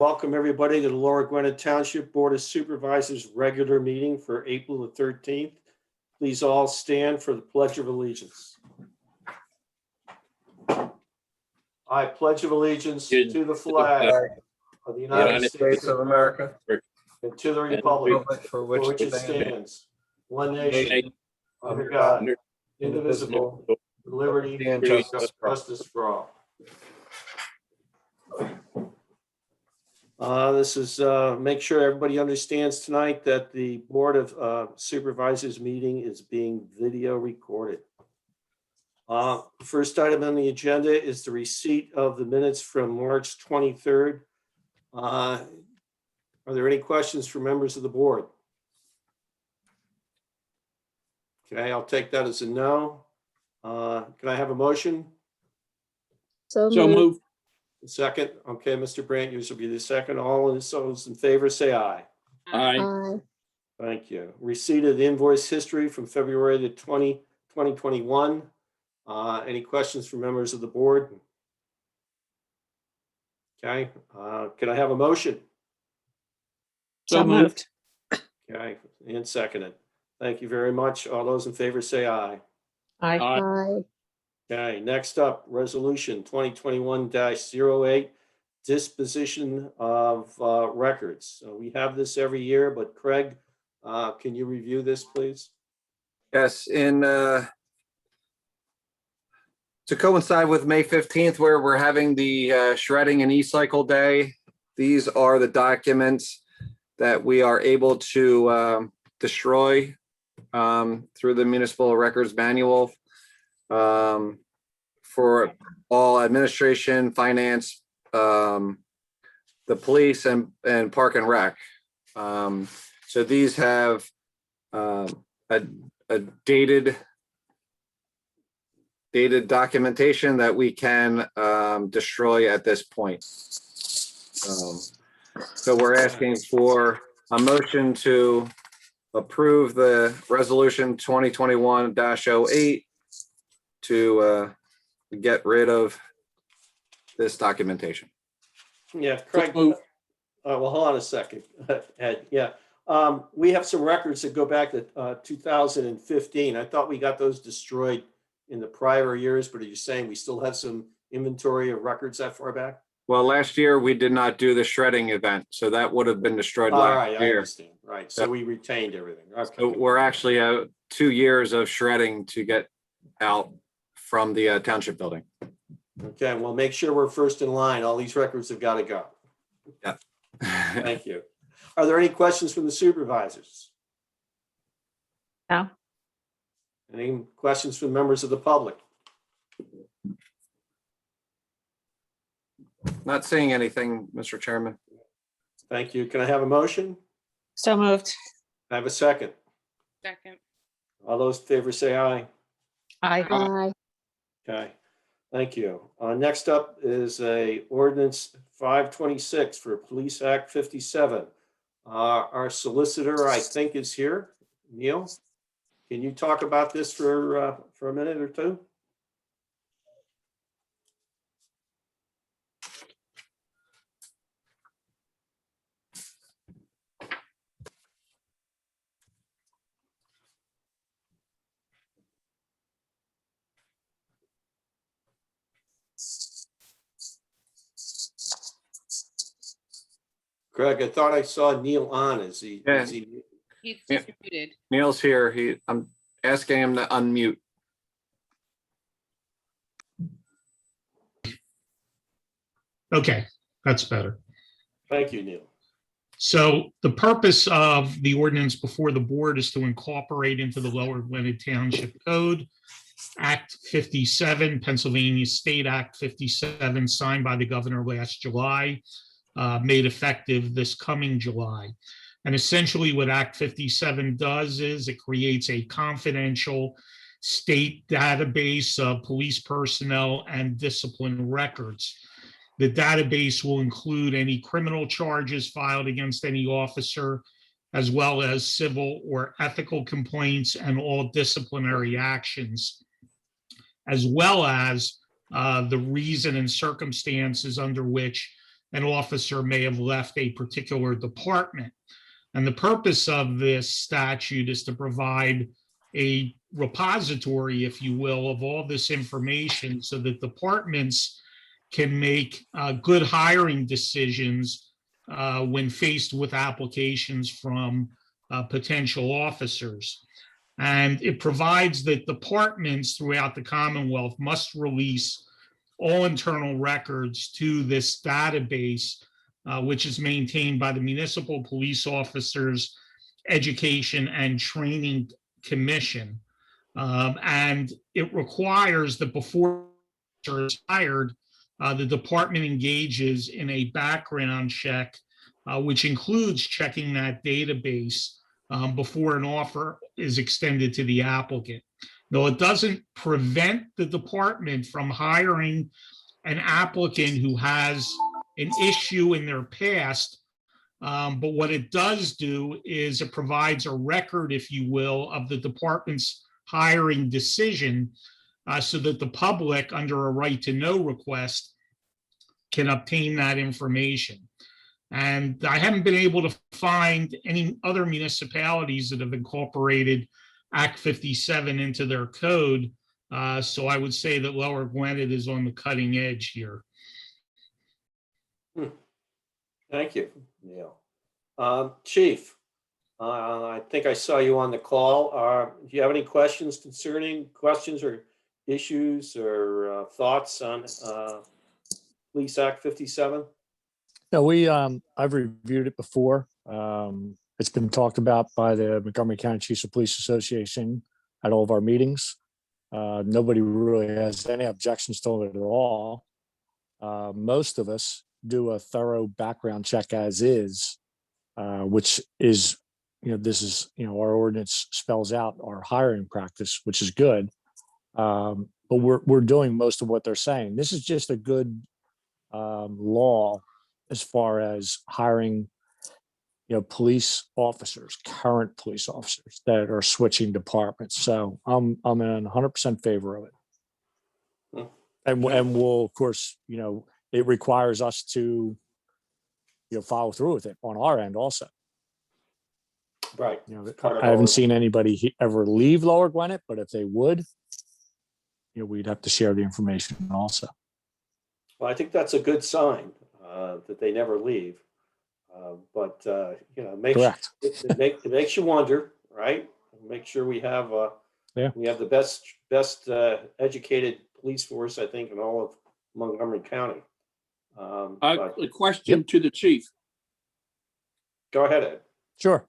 Welcome everybody to the Lower Gwinnett Township Board of Supervisors regular meeting for April the 13th. Please all stand for the Pledge of Allegiance. I pledge of allegiance to the flag of the United States of America and to the republic for which it stands, one nation, under God, indivisible, with liberty and justice for all. This is make sure everybody understands tonight that the Board of Supervisors meeting is being video recorded. First item on the agenda is the receipt of the minutes from March 23rd. Are there any questions for members of the board? Okay, I'll take that as a no. Can I have a motion? So moved. Second. Okay, Mr. Brandt, yours will be the second. All of those in favor say aye. Aye. Thank you. Receipt of the invoice history from February the 2021. Any questions from members of the board? Okay, can I have a motion? So moved. Okay, and seconded. Thank you very much. All those in favor say aye. Aye. Okay, next up, resolution 2021-08, disposition of records. So we have this every year, but Craig, can you review this, please? Yes, to coincide with May 15th, where we're having the shredding and e-cycle day, these are the documents that we are able to destroy through the municipal records manual for all administration, finance, the police, and park and rec. So these have a dated documentation that we can destroy at this point. So we're asking for a motion to approve the resolution 2021-08 to get rid of this documentation. Yeah, Craig. Well, hold on a second, Ed. Yeah, we have some records that go back to 2015. I thought we got those destroyed in the prior years, but are you saying we still have some inventory of records that far back? Well, last year we did not do the shredding event, so that would have been destroyed last year. I understand. Right, so we retained everything. Okay. So we're actually 2 years of shredding to get out from the township building. Okay, well, make sure we're first in line. All these records have got to go. Yeah. Thank you. Are there any questions from the supervisors? No. Any questions from members of the public? Not seeing anything, Mr. Chairman. Thank you. Can I have a motion? So moved. Can I have a second? Second. All those in favor say aye. Aye. Okay, thank you. Next up is a ordinance 526 for Police Act 57. Our solicitor, I think, is here. Neil, can you talk about this for a minute or two? Craig, I thought I saw Neil on. Is he? Yeah. He's Yeah. muted. Neil's here. I'm asking him to unmute. Okay, that's better. Thank you, Neil. So the purpose of the ordinance before the board is to incorporate into the Lower Gwinnett Township Code Act 57, Pennsylvania State Act 57, signed by the governor last July, made effective this coming July. And essentially what Act 57 does is it creates a confidential state database of police personnel and discipline records. The database will include any criminal charges filed against any officer, as well as civil or ethical complaints and all disciplinary actions, as well as the reason and circumstances under which an officer may have left a particular department. And the purpose of this statute is to provide a repository, if you will, of all this information so that departments can make good hiring decisions when faced with applications from potential officers. And it provides that departments throughout the Commonwealth must release all internal records to this database, which is maintained by the Municipal Police Officers Education and Training Commission. And it requires that before is hired, the department engages in a background check, which includes checking that database before an offer is extended to the applicant. Though it doesn't prevent the department from hiring an applicant who has an issue in their past, but what it does do is it provides a record, if you will, of the department's hiring decision so that the public, under a right to know request, can obtain that information. And I haven't been able to find any other municipalities that have incorporated Act 57 into their code. So I would say that Lower Gwinnett is on the cutting edge here. Thank you, Neil. Chief, I think I saw you on the call. Do you have any questions or issues or thoughts on Police Act 57? No, I've reviewed it before. It's been talked about by the Montgomery County Chiefs of Police Association at all of our meetings. Nobody really has any objections to it at all. Most of us do a thorough background check as is, which is, this is, our ordinance spells out our hiring practice, which is good. But we're doing most of what they're saying. This is just a good law as far as hiring, police officers, current police officers that are switching departments. So I'm in 100% favor of it. And we'll, of course, it requires us to, follow through with it on our end also. Right. I haven't seen anybody ever leave Lower Gwinnett, but if they would, we'd have to share the information also. Well, I think that's a good sign that they never leave. But it makes you wonder, right? Make sure we have the best educated police force, I think, in all of Montgomery County. A question to the chief. Go ahead, Ed. Sure.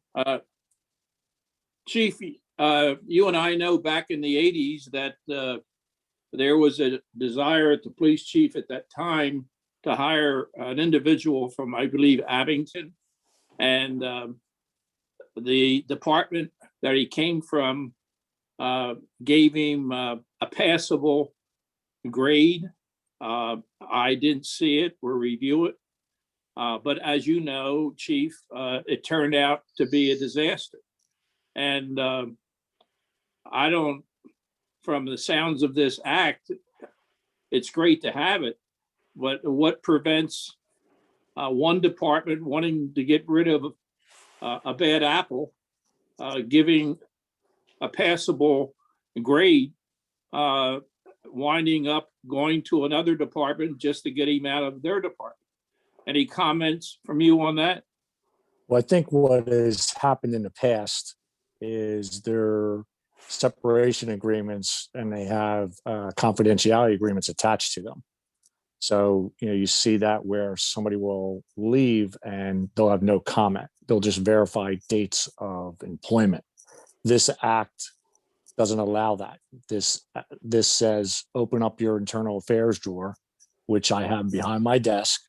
Chief, you and I know back in the 80s that there was a desire at the police chief at that time to hire an individual from, I believe, Abington. And the department that he came from gave him a passable grade. I didn't see it or review it. But as you know, Chief, it turned out to be a disaster. And from the sounds of this act, it's great to have it. But what prevents one department wanting to get rid of a bad apple, giving a passable grade, winding up going to another department just to get him out of their department? Any comments from you on that? Well, I think what has happened in the past is their separation agreements and they have confidentiality agreements attached to them. So, you see that where somebody will leave and they'll have no comment. They'll just verify dates of employment. This act doesn't allow that. This says, open up your internal affairs drawer, which I have behind my desk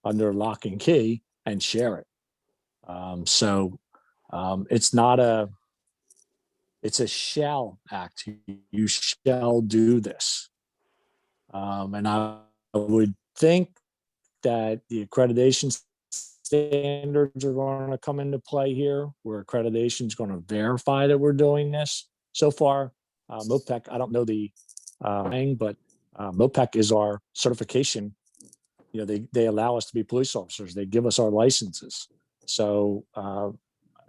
under lock and key, and share it. It's a shall act. You shall do this. And I would think that the accreditation standards are going to come into play here, where accreditation is going to verify that we're doing this. So far, MOPEC, I don't know the thing, but MOPEC is our certification they allow us to be police officers. They give us our licenses. So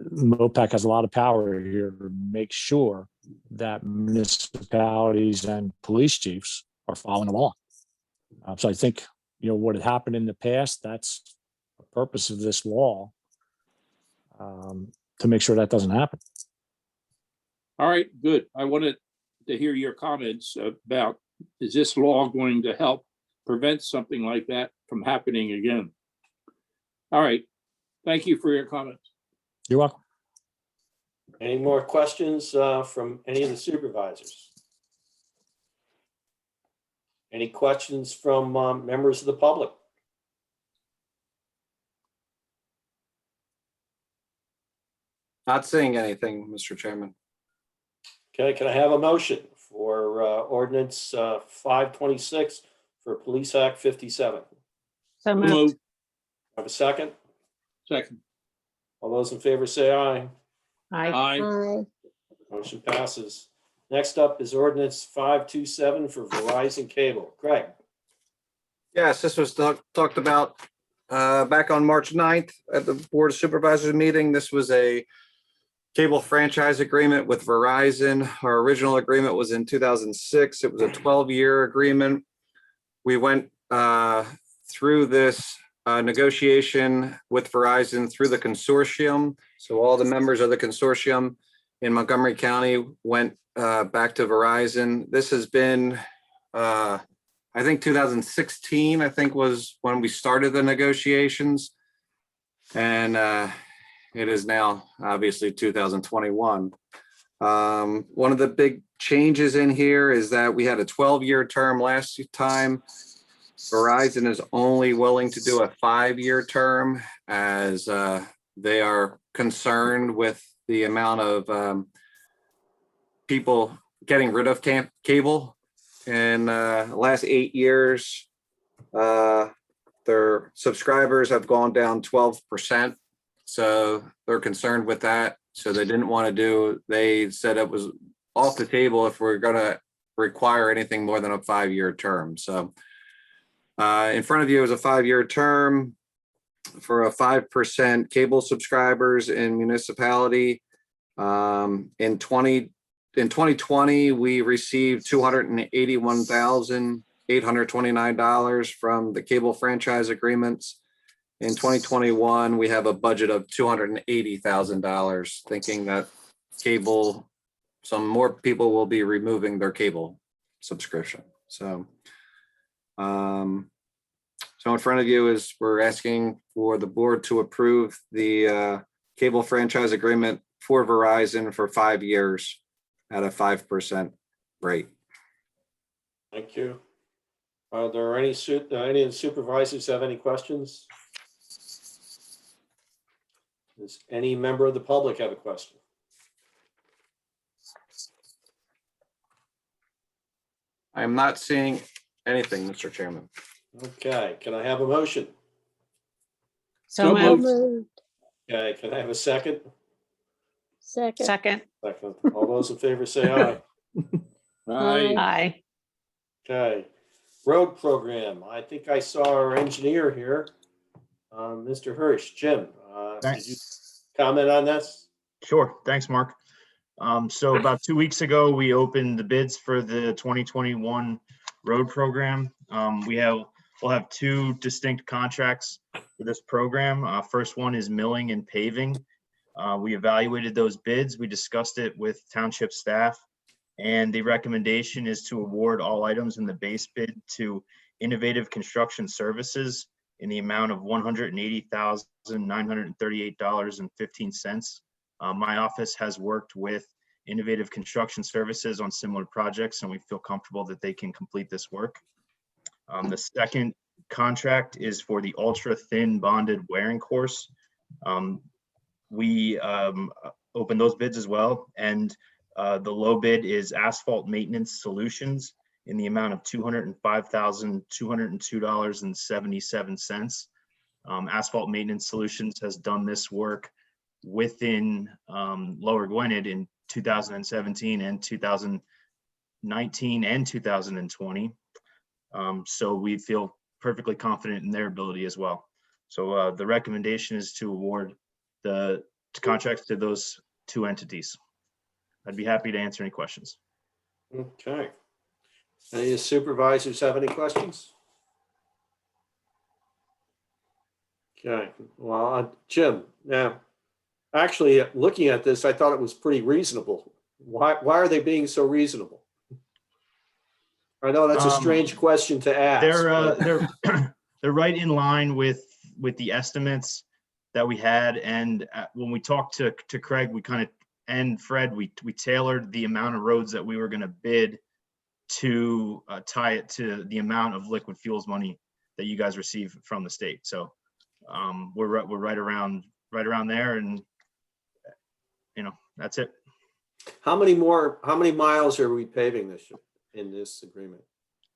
MOPAC has a lot of power here to make sure that municipalities and police chiefs are following the law. So I think, what had happened in the past, that's the purpose of this law, to make sure that doesn't happen. All right, good. I wanted to hear your comments about, is this law going to help prevent something like that from happening again? All right, thank you for your comments. You're welcome. Any more questions from any of the supervisors? Any questions from members of the public? Not seeing anything, Mr. Chairman. Okay, can I have a motion for ordinance 526 for Police Act 57? So moved. Move. Have a second? Second. All those in favor say aye. Aye. Aye. Motion passes. Next up is ordinance 527 for Verizon Cable. Greg? Yes, this was talked about back on March 9th at the Board of Supervisors meeting. This was a cable franchise agreement with Verizon. Our original agreement was in 2006. It was a 12-year agreement. We went through this negotiation with Verizon through the consortium. So all the members of the consortium in Montgomery County went back to Verizon. This has been, I think 2016, I think was when we started the negotiations. And it is now obviously 2021. One of the big changes in here is that we had a 12-year term last time. Verizon is only willing to do a 5-year term as they are concerned with the amount of people getting rid of cable. In the last 8 years, their subscribers have gone down 12%. So they're concerned with that. So they didn't want to they said it was off the table if we're going to require anything more than a 5-year term. So in front of you is a 5-year term for a 5% cable subscribers in municipality. In 2020, we received $281,829 from the cable franchise agreements. In 2021, we have a budget of $280,000, thinking that some more people will be removing their cable subscription. So in front of you is we're asking for the board to approve the cable franchise agreement for Verizon for 5 years at a 5% rate. Thank you. Are there any of the supervisors have any questions? Does any member of the public have a question? I am not seeing anything, Mr. Chairman. Okay, can I have a motion? So moved. Okay, can I have a second? Second. Second. All those in favor say aye. Aye. Aye. Okay, road program. I think I saw our engineer here, Mr. Hirsch. Jim, did you comment on this? Sure. Thanks, Mark. So about 2 weeks ago, we opened the bids for the 2021 road program. We'll have 2 distinct contracts for this program. First one is milling and paving. We evaluated those bids. We discussed it with township staff, and the recommendation is to award all items in the base bid to Innovative Construction Services in the amount of $180,938.15. My office has worked with Innovative Construction Services on similar projects, and we feel comfortable that they can complete this work. The second contract is for the ultra thin bonded wearing course. We opened those bids as well, and the low bid is Asphalt Maintenance Solutions in the amount of $205,202.77. Asphalt Maintenance Solutions has done this work within Lower Gwinnett in 2017 and 2019 and 2020. So we feel perfectly confident in their ability as well. So the recommendation is to award the contracts to those two entities. I'd be happy to answer any questions. Okay. Any supervisors have any questions? Okay, well, Jim, now, actually, looking at this, I thought it was pretty reasonable. Why are they being so reasonable? I know that's a strange question to ask. They're they're right in line with the estimates that we had, and when we talked to Craig, we kind of, and Fred, we tailored the amount of roads that we were going to bid to tie it to the amount of liquid fuels money that you guys receive from the state. So we're right around there, and that's it. How many miles are we paving this year in this agreement?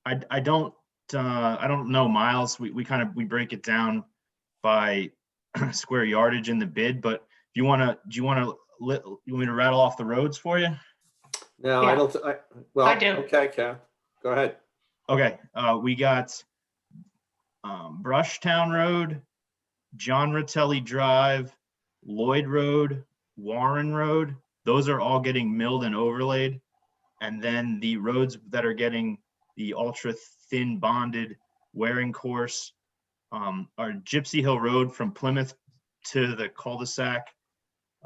I don't know miles. We break it down by square yardage in the bid, but do you want me to rattle off the roads for you? No, Yeah. I don't, well, I do. okay, Cal, go ahead. Okay, we got Brushtown Road, John Ratelli Drive, Lloyd Road, Warren Road. Those are all getting milled and overlaid. And then the roads that are getting the ultra thin bonded wearing course are Gypsy Hill Road from Plymouth to the cul-de-sac,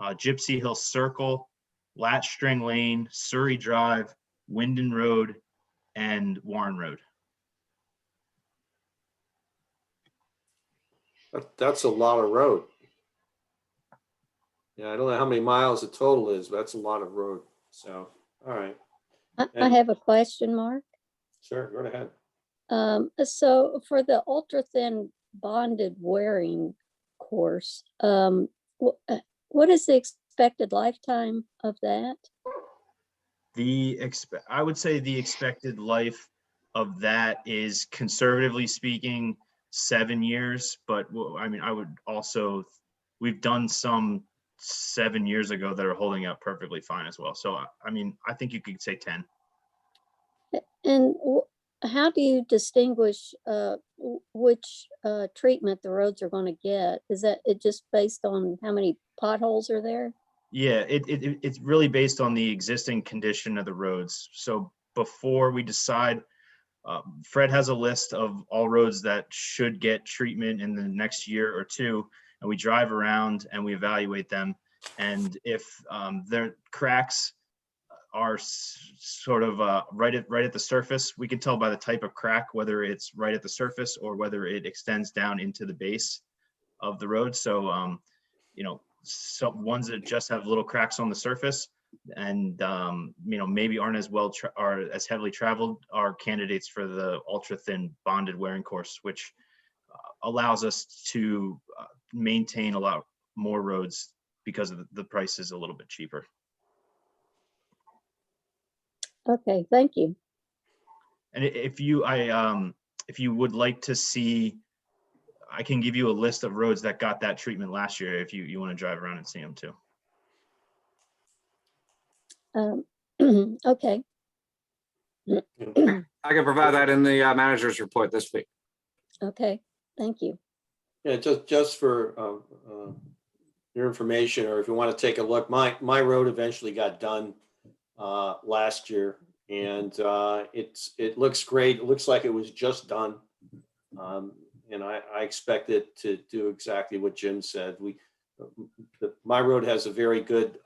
Gypsy Hill Circle, Latch String Lane, Surrey Drive, Winden Road, and Warren Road. That's a lot of road. Yeah, I don't know how many miles the total is, but that's a lot of road. So, all right. I have a question, Mark. Sure, go ahead. So for the ultra thin bonded wearing course, what is the expected lifetime of that? I would say the expected life of that is, conservatively speaking, 7 years. But I mean, we've done some 7 years ago that are holding up perfectly fine as well. So, I mean, I think you could say 10. And how do you distinguish which treatment the roads are going to get? Is that it just based on how many potholes are there? Yeah, it's really based on the existing condition of the roads. So before we decide, Fred has a list of all roads that should get treatment in the next year or two, and we drive around and we evaluate them. And if their cracks are sort of right at the surface, we can tell by the type of crack whether it's right at the surface or whether it extends down into the base of the road. So some ones that just have little cracks on the surface and maybe aren't as are as heavily traveled are candidates for the ultra thin bonded wearing course, which allows us to maintain a lot more roads because of the price is a little bit cheaper. Okay, thank you. And if you would like to see, I can give you a list of roads that got that treatment last year if you want to drive around and see them too. Okay. I can provide that in the manager's report this week. Okay, thank you. Yeah, just for your information, or if you want to take a look, my road eventually got done last year, and it looks great. It looks like it was just done, and I expect it to do exactly what Jim said. My road has a very good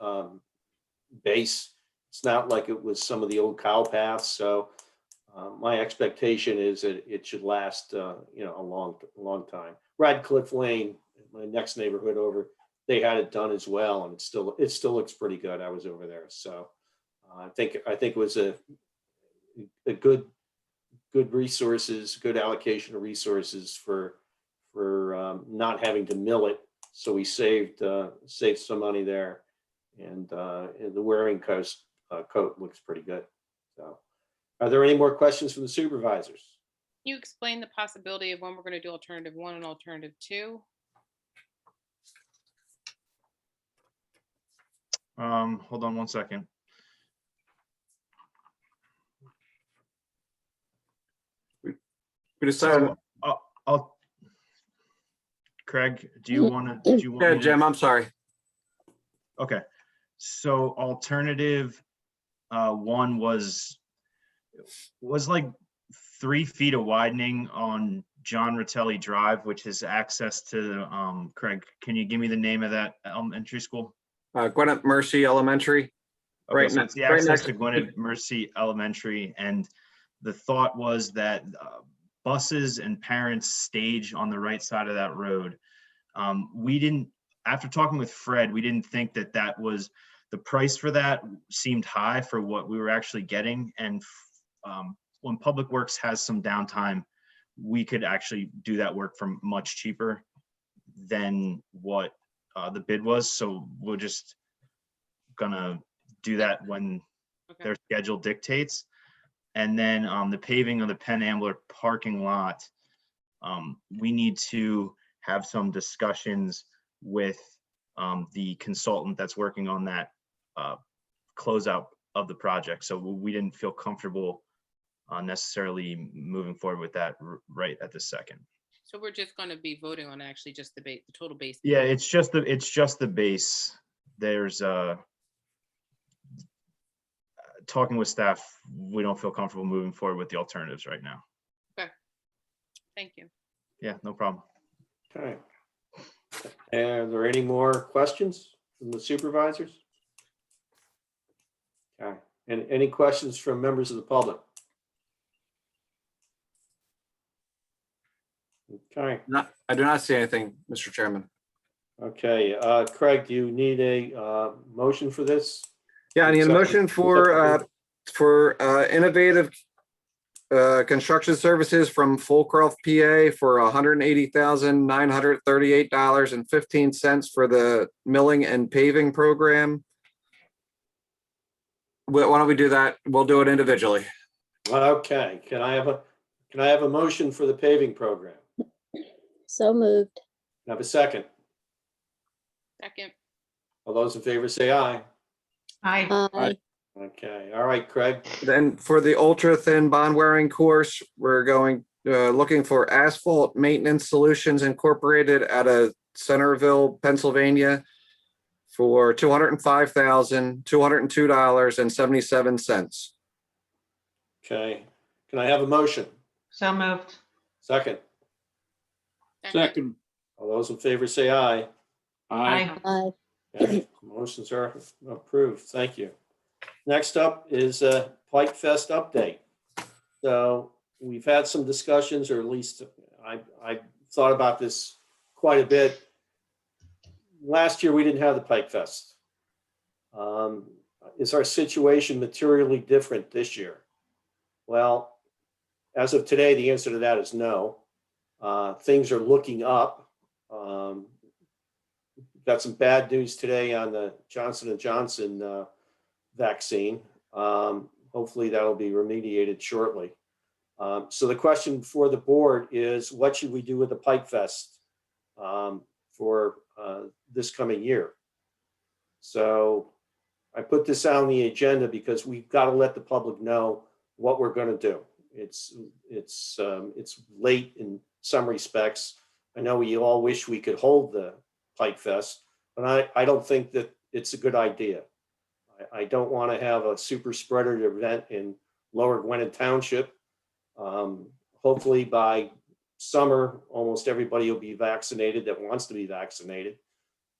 base. It's not like it was some of the old cow paths, so my expectation is that it should last a long time. Radcliffe Lane, my next neighborhood over, they had it done as well, and it still looks pretty good. I was over there, so I think it was a good resources, good allocation of resources for not having to mill it. So we saved some money there, and the wearing coat looks pretty good. So, are there any more questions from the supervisors? Can you explain the possibility of when we're going to do alternative 1 and alternative 2? Hold on one second. We decided I'll, Craig, do you want to, Yeah, Jim, I'm sorry. Okay, so alternative one was like 3 feet of widening on John Ratelli Drive, which is access to, Craig, can you give me the name of that elementary school? Gwinnett Mercy Elementary. Okay, Right so ne- it's the right access next- to Gwinnett Mercy Elementary, and the thought was that buses and parents stage on the right side of that road. We didn't, after talking with Fred, we didn't think that that was, the price for that seemed high for what we were actually getting. And when Public Works has some downtime, we could actually do that work for much cheaper than what the bid was. So we're just gonna do that when Okay. their schedule dictates. And then the paving of the Penn Ambler parking lot, we need to have some discussions with the consultant that's working on that closeout of the project. So we didn't feel comfortable necessarily moving forward with that right at this second. So we're just going to be voting on actually just the base, the total base. Yeah, it's just the base. There's talking with staff, we don't feel comfortable moving forward with the alternatives right now. Thank you. Yeah, no problem. Okay. Are there any more questions from the supervisors? Okay, and any questions from members of the public? Okay, I do not see anything, Mr. Chairman. okay. Craig, do you need a motion for this? Yeah, I need a motion for innovative construction services from Fulcroft, PA for $180,938.15 for the milling and paving program. Why don't we do that? We'll do it individually. Okay, can I have a motion for the paving program? So moved. Can I have a second? Second. All those in favor say aye. Aye. Okay, all right, Craig. Then for the ultra thin bond wearing course, we're going, looking for Asphalt Maintenance Solutions Incorporated out of Centerville, Pennsylvania for $205,202.77. Okay, can I have a motion? So moved. Second. Second. All those in favor say aye. Aye. Aye. Okay, motions are approved. Thank you. Next up is a Pike Fest update. So we've had some discussions, or at least I thought about this quite a bit. Last year, we didn't have the Pike Fest. Is our situation materially different this year? Well, as of today, the answer to that is no. Things are looking up. Got some bad news today on the Johnson & Johnson vaccine. Hopefully that'll be remediated shortly. So the question for the board is, what should we do with the Pike Fest for this coming year? So I put this on the agenda because we've got to let the public know what we're going to do. It's late in some respects. I know we all wish we could hold the Pike Fest, but I don't think that it's a good idea. I don't want to have a super spreader event in Lower Gwinnett Township. Hopefully by summer, almost everybody will be vaccinated that wants to be vaccinated.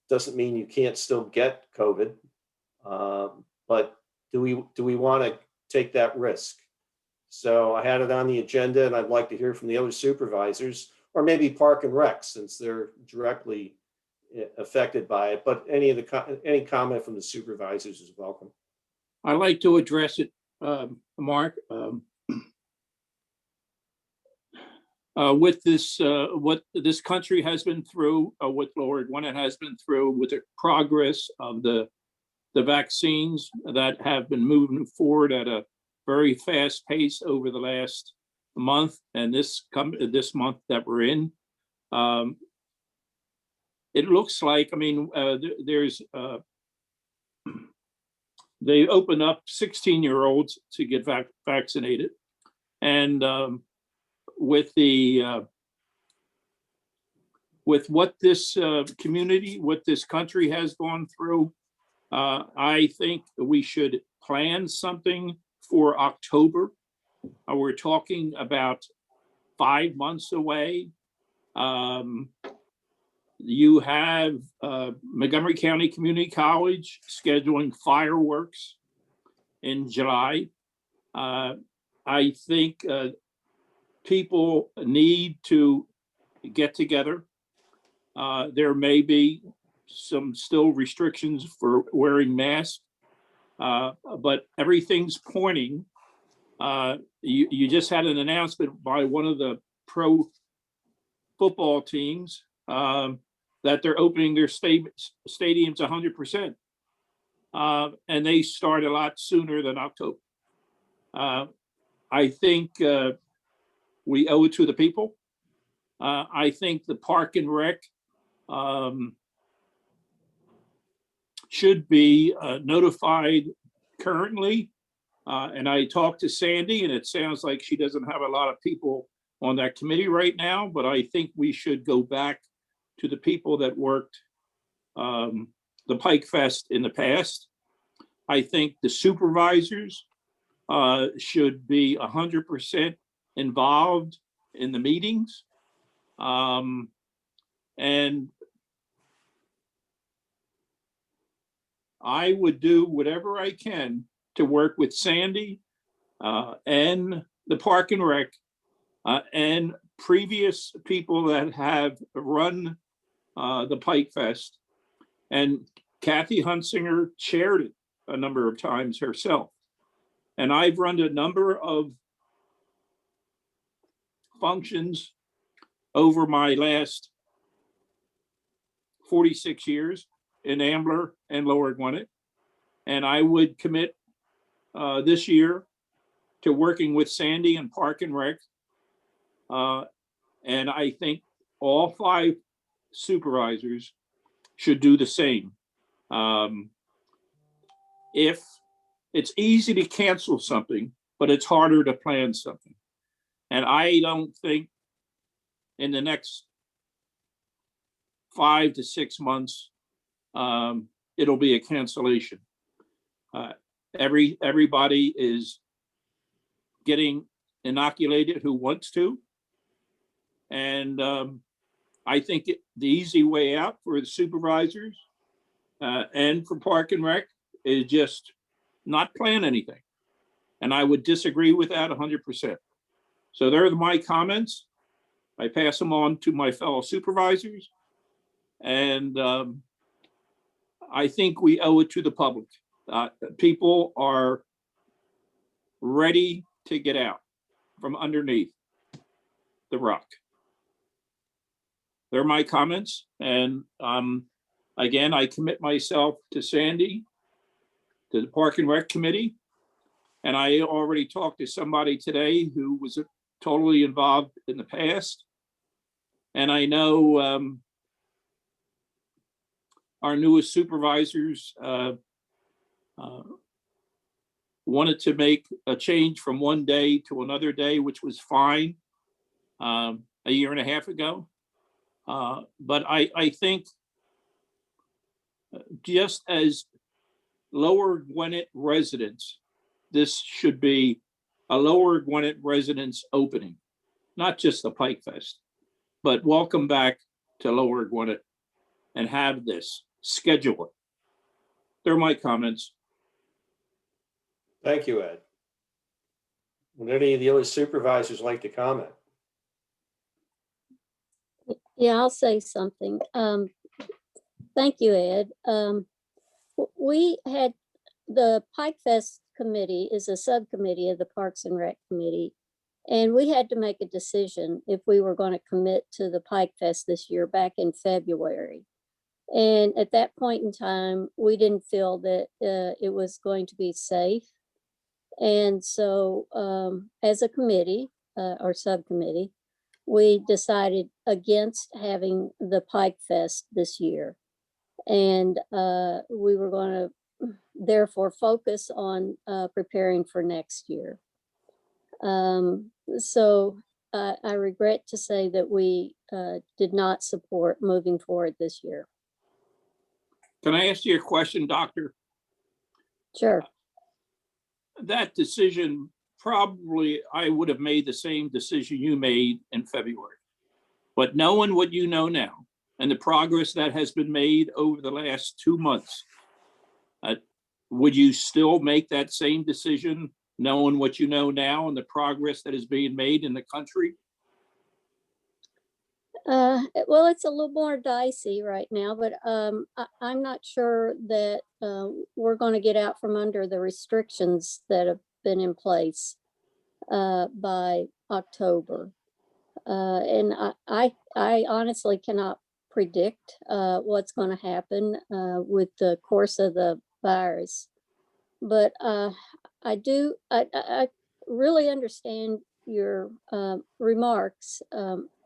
Doesn't mean you can't still get COVID, but do we want to take that risk? So I had it on the agenda, and I'd like to hear from the other supervisors, or maybe Park and Rec, since they're directly affected by it. But any comment from the supervisors is welcome. I'd like to address it, Mark. With this, what this country has been through, what Lower Gwinnett has been through, with the progress of the vaccines that have been moving forward at a very fast pace over the last month, and this month that we're in, it looks like, I mean, there's they open up 16-year-olds to get vaccinated, and with the with what this community, what this country has gone through, I think we should plan something for October. We're talking about 5 months away. You have Montgomery County Community College scheduling fireworks in July. I think people need to get together. There may be some still restrictions for wearing masks, but everything's pointing. You just had an announcement by one of the pro football teams that they're opening their stadiums 100%. And they start a lot sooner than October. I think we owe it to the people. I think the Park and Rec should be notified currently. And I talked to Sandy, and it sounds like she doesn't have a lot of people on that committee right now, but I think we should go back to the people that worked the Pike Fest in the past. I think the supervisors should be 100% involved in the meetings. And I would do whatever I can to work with Sandy and the Park and Rec and previous people that have run the Pike Fest. And Kathy Hunsinger chaired it a number of times herself. And I've run a number of functions over my last 46 years in Ambler and Lower Gwinnett. And I would commit this year to working with Sandy and Park and Rec. And I think all 5 supervisors should do the same. If it's easy to cancel something, but it's harder to plan something. And I don't think in the next 5 to 6 months, it'll be a cancellation. Everybody is getting inoculated who wants to. And I think the easy way out for the supervisors and for Park and Rec is just not plan anything. And I would disagree with that 100%. So there are my comments. I pass them on to my fellow supervisors. And I think we owe it to the public. People are ready to get out from underneath the rock. They're my comments. And again, I commit myself to Sandy, to the Park and Rec Committee. And I already talked to somebody today who was totally involved in the past. And I know our newest supervisors wanted to make a change from one day to another day, which was fine a year and a half ago. But I think just as Lower Gwinnett residents, this should be a Lower Gwinnett residents opening, not just the Pike Fest, but welcome back to Lower Gwinnett and have this, schedule it. They're my comments. Thank you, Ed. Would any of the other supervisors like to comment? Yeah, I'll say something. Thank you, Ed. We had the Pike Fest committee is a subcommittee of the Parks and Rec Committee. And we had to make a decision if we were going to commit to the Pike Fest this year back in February. And at that point in time, we didn't feel that it was going to be safe. And so as a committee or subcommittee, we decided against having the Pike Fest this year. And we were going to therefore focus on preparing for next year. So I regret to say that we did not support moving forward this year. Can I ask you a question, Doctor? Sure. That decision, probably I would have made the same decision you made in February. But knowing what you know now and the progress that has been made over the last 2 months, would you still make that same decision knowing what you know now and the progress that is being made in the country? Well, it's a little more dicey right now, but I'm not sure that we're going to get out from under the restrictions that have been in place by October. And I honestly cannot predict what's going to happen with the course of the virus. But I really understand your remarks,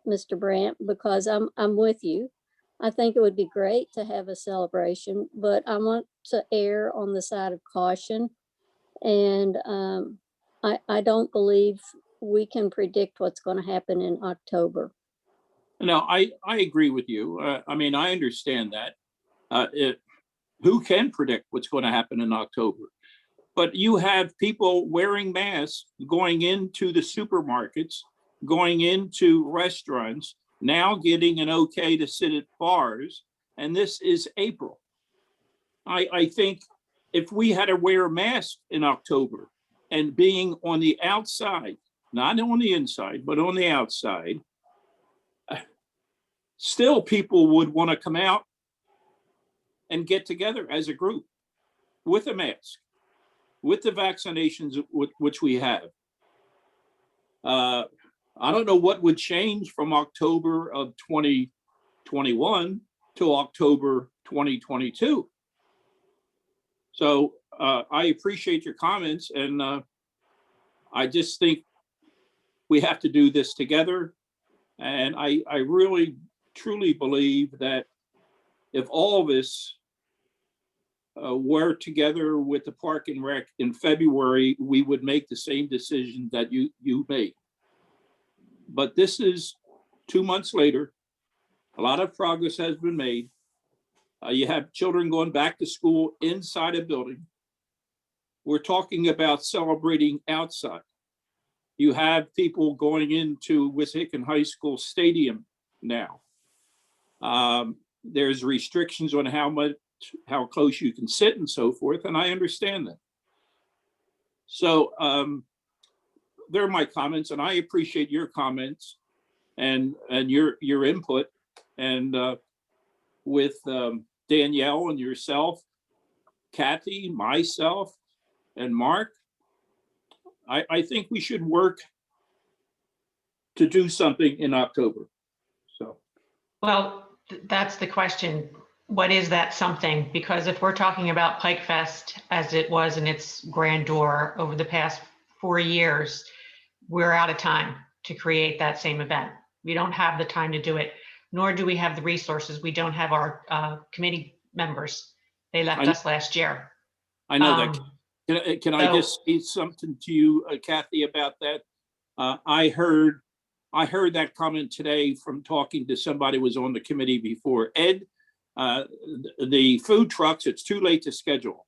Mr. Brandt, because I'm with you. I think it would be great to have a celebration, but I want to err on the side of caution. And I don't believe we can predict what's going to happen in October. No, I agree with you. I mean, I understand that. Who can predict what's going to happen in October? But you have people wearing masks going into the supermarkets, going into restaurants, now getting an okay to sit at bars, and this is April. I think if we had to wear a mask in October and being on the outside, not on the inside, but on the outside, still people would want to come out and get together as a group with a mask, with the vaccinations which we have. I don't know what would change from October of 2021 to October 2022. So I appreciate your comments, and I just think we have to do this together. And I really, truly believe that if all of us were together with the Park and Rec in February, we would make the same decision that you made. But this is 2 months later. A lot of progress has been made. You have children going back to school inside a building. We're talking about celebrating outside. You have people going into Wissahickon High School Stadium now. There's restrictions on how close you can sit and so forth, and I understand that. So they're my comments, and I appreciate your comments and your input. And with Danielle and yourself, Kathy, myself, and Mark, I think we should work to do something in October. So, well, that's the question. What is that something? Because if we're talking about Pike Fest as it was in its grandeur over the past 4 years, we're out of time to create that same event. We don't have the time to do it, nor do we have the resources. We don't have our committee members. They left us last year. I know that. Can I just say something to you, Kathy, about that? I heard that comment today from talking to somebody who was on the committee before. Ed, the food trucks, it's too late to schedule.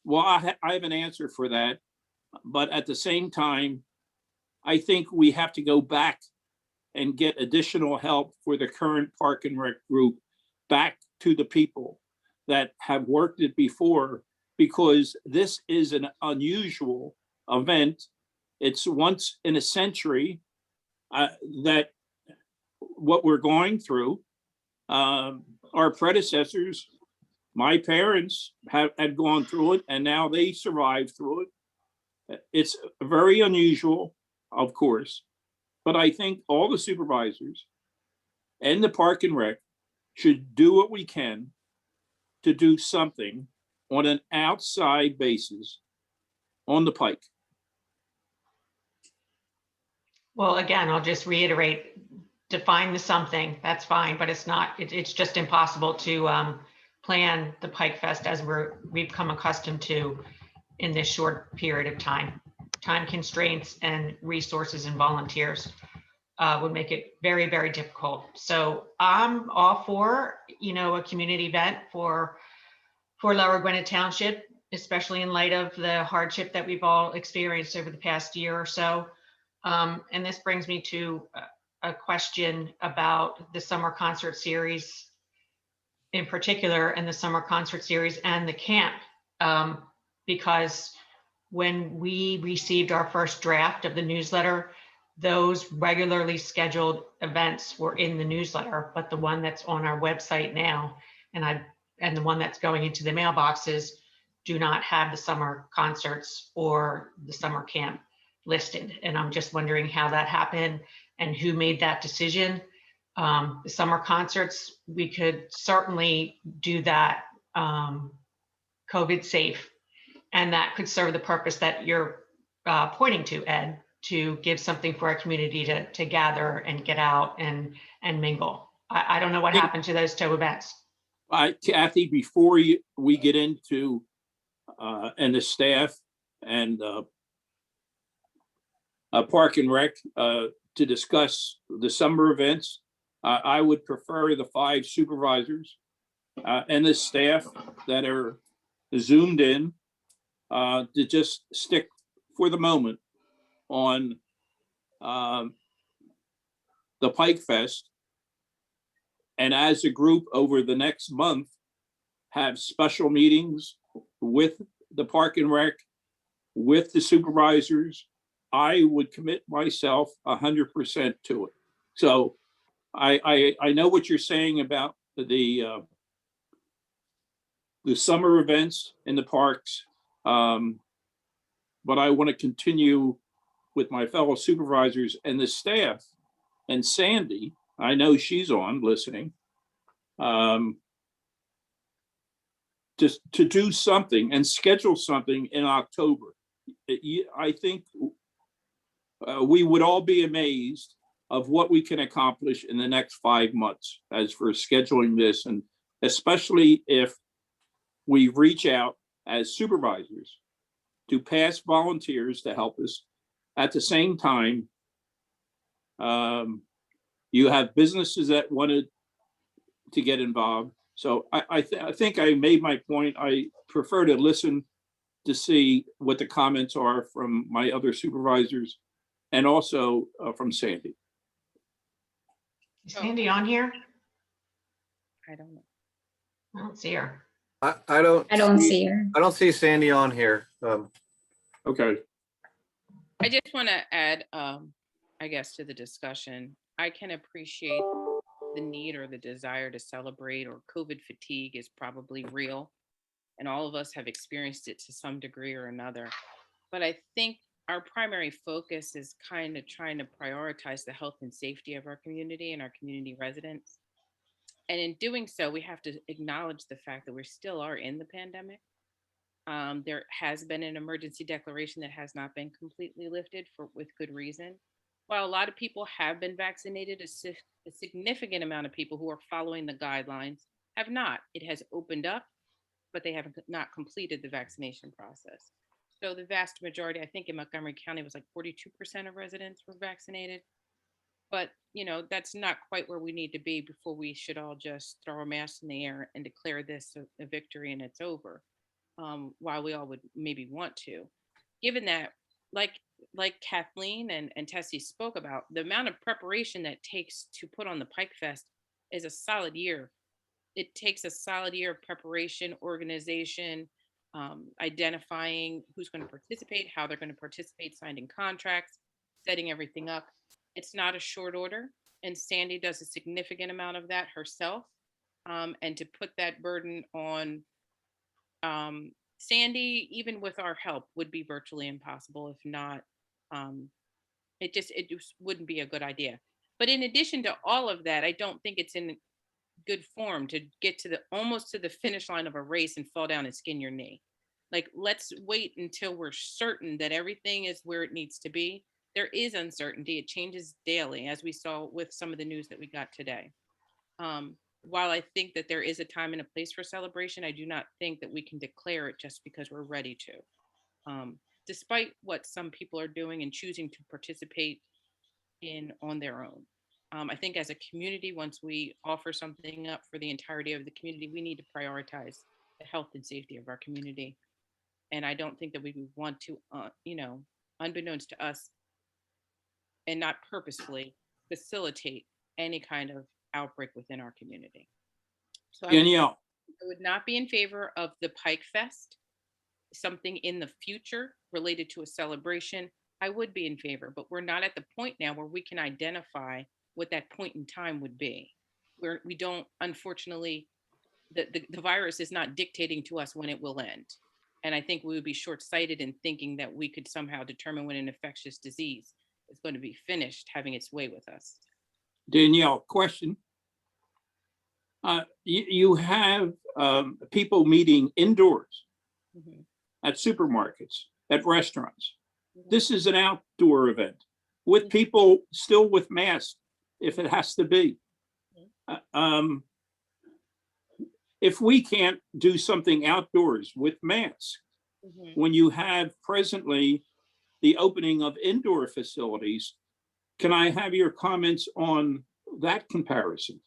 Well, I have an answer for that. But at the same time, I think we have to go back and get additional help for the current Park and Rec group back to the people that have worked it before, because this is an unusual event. It's once in a century that what we're going through. Our predecessors, my parents had gone through it, and now they survived through it. It's very unusual, of course, but I think all the supervisors and the Park and Rec should do what we can to do something on an outside basis on the Pike. Well, again, I'll just reiterate, define the something, that's fine, but it's not, it's just impossible to plan the Pike Fest as we've come accustomed to in this short period of time constraints and resources and volunteers. would make it very, very difficult. So I'm all for, a community event for Lower Gwinnett Township, especially in light of the hardship that we've all experienced over the past year or so. And this brings me to a question about the summer concert series in particular, and the summer concert series and the camp. Because when we received our first draft of the newsletter, those regularly scheduled events were in the newsletter, but the one that's on our website now and the one that's going into the mailboxes do not have the summer concerts or the summer camp listed. And I'm just wondering how that happened and who made that decision. The summer concerts, we could certainly do that COVID safe. And that could serve the purpose that you're pointing to, Ed, to give something for our community to gather and get out and mingle. I don't know what happened to those two events. Kathy, before we get into and the staff and Park and Rec to discuss the summer events, I would prefer the 5 supervisors and the staff that are zoomed in to just stick for the moment on the Pike Fest, and as a group over the next month have special meetings with the Park and Rec, with the supervisors. I would commit myself 100% to it. So I know what you're saying about the summer events in the parks, but I want to continue with my fellow supervisors and the staff, and Sandy, I know she's on listening, just to do something and schedule something in October. I think we would all be amazed of what we can accomplish in the next 5 months as for scheduling this, and especially if we reach out as supervisors to past volunteers to help us. At the same time, you have businesses that wanted to get involved. So I think I made my point. I prefer to listen to see what the comments are from my other supervisors and also from Sandy. Is Sandy on here? I don't know. I don't see her. I don't see her. I don't see Sandy on here. Okay. I just want to add, I guess, to the discussion. I can appreciate the need or the desire to celebrate, or COVID fatigue is probably real, and all of us have experienced it to some degree or another. But I think our primary focus is kind of trying to prioritize the health and safety of our community and our community residents. And in doing so, we have to acknowledge the fact that we still are in the pandemic. There has been an emergency declaration that has not been completely lifted with good reason. While a lot of people have been vaccinated, a significant amount of people who are following the guidelines have not. It has opened up, but they have not completed the vaccination process. So the vast majority, I think in Montgomery County, was like 42% of residents were vaccinated. But, that's not quite where we need to be before we should all just throw our masks in the air and declare this a victory and it's over. While we all would maybe want to, given that, like Kathleen and Tessie spoke about, the amount of preparation that takes to put on the Pike Fest is a solid year. It takes a solid year of preparation, organization, identifying who's going to participate, how they're going to participate, signing contracts, setting everything up. It's not a short order, and Sandy does a significant amount of that herself. And to put that burden on Sandy, even with our help, would be virtually impossible. If not, it just wouldn't be a good idea. But in addition to all of that, I don't think it's in good form to get to almost to the finish line of a race and fall down and skin your knee. Like, let's wait until we're certain that everything is where it needs to be. There is uncertainty. It changes daily, as we saw with some of the news that we got today. While I think that there is a time and a place for celebration, I do not think that we can declare it just because we're ready to. Despite what some people are doing and choosing to participate in on their own. I think as a community, once we offer something up for the entirety of the community, we need to prioritize the health and safety of our community. And I don't think that we would want to, unbeknownst to us and not purposefully facilitate any kind of outbreak within our community. So Danielle, I would not be in favor of the Pike Fest. Something in the future related to a celebration, I would be in favor, but we're not at the point now where we can identify what that point in time would be. We don't, unfortunately, the virus is not dictating to us when it will end. And I think we would be short-sighted in thinking that we could somehow determine when an infectious disease is going to be finished having its way with us. Danielle, question. You have people meeting indoors Mhm. at supermarkets, at restaurants. Mhm. This is an outdoor event with people still with masks, if it has to be. If we can't do something outdoors with masks, Mhm. when you have presently the opening of indoor facilities, can I have your comments on that comparison?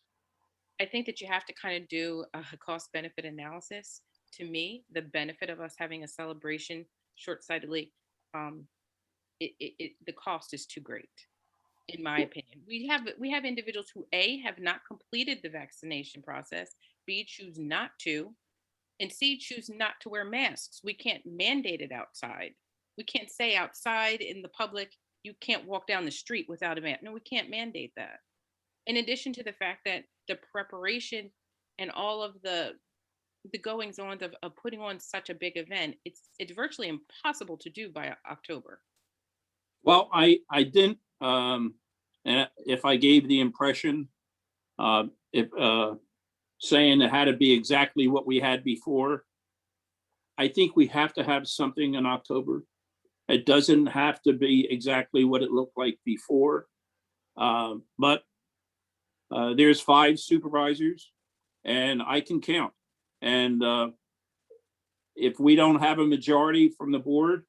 I think that you have to kind of do a cost benefit analysis. To me, the benefit of us having a celebration short-sightedly, the cost is too great, in my opinion. We have individuals who A, have not completed the vaccination process, B, choose not to, and C, choose not to wear masks. We can't mandate it outside. We can't say outside in the public, you can't walk down the street without a mask. No, we can't mandate that. In addition to the fact that the preparation and all of the goings on of putting on such a big event, it's virtually impossible to do by October. Well, I didn't, and if I gave the impression, if saying it had to be exactly what we had before, I think we have to have something in October. It doesn't have to be exactly what it looked like before, but there's 5 supervisors, and I can count. And if we don't have a majority from the board,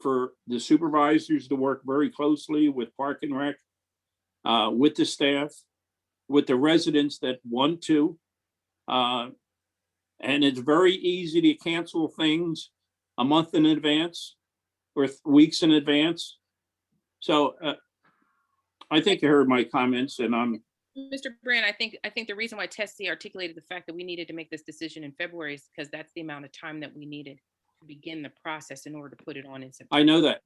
for the supervisors to work very closely with Park and Rec, with the staff, with the residents that want to. And it's very easy to cancel things a month in advance or weeks in advance. So I think you heard my comments, and I'm. Mr. Brand, I think the reason why Tessie articulated the fact that we needed to make this decision in February is because that's the amount of time that we needed to begin the process in order to put it on in September. I know that.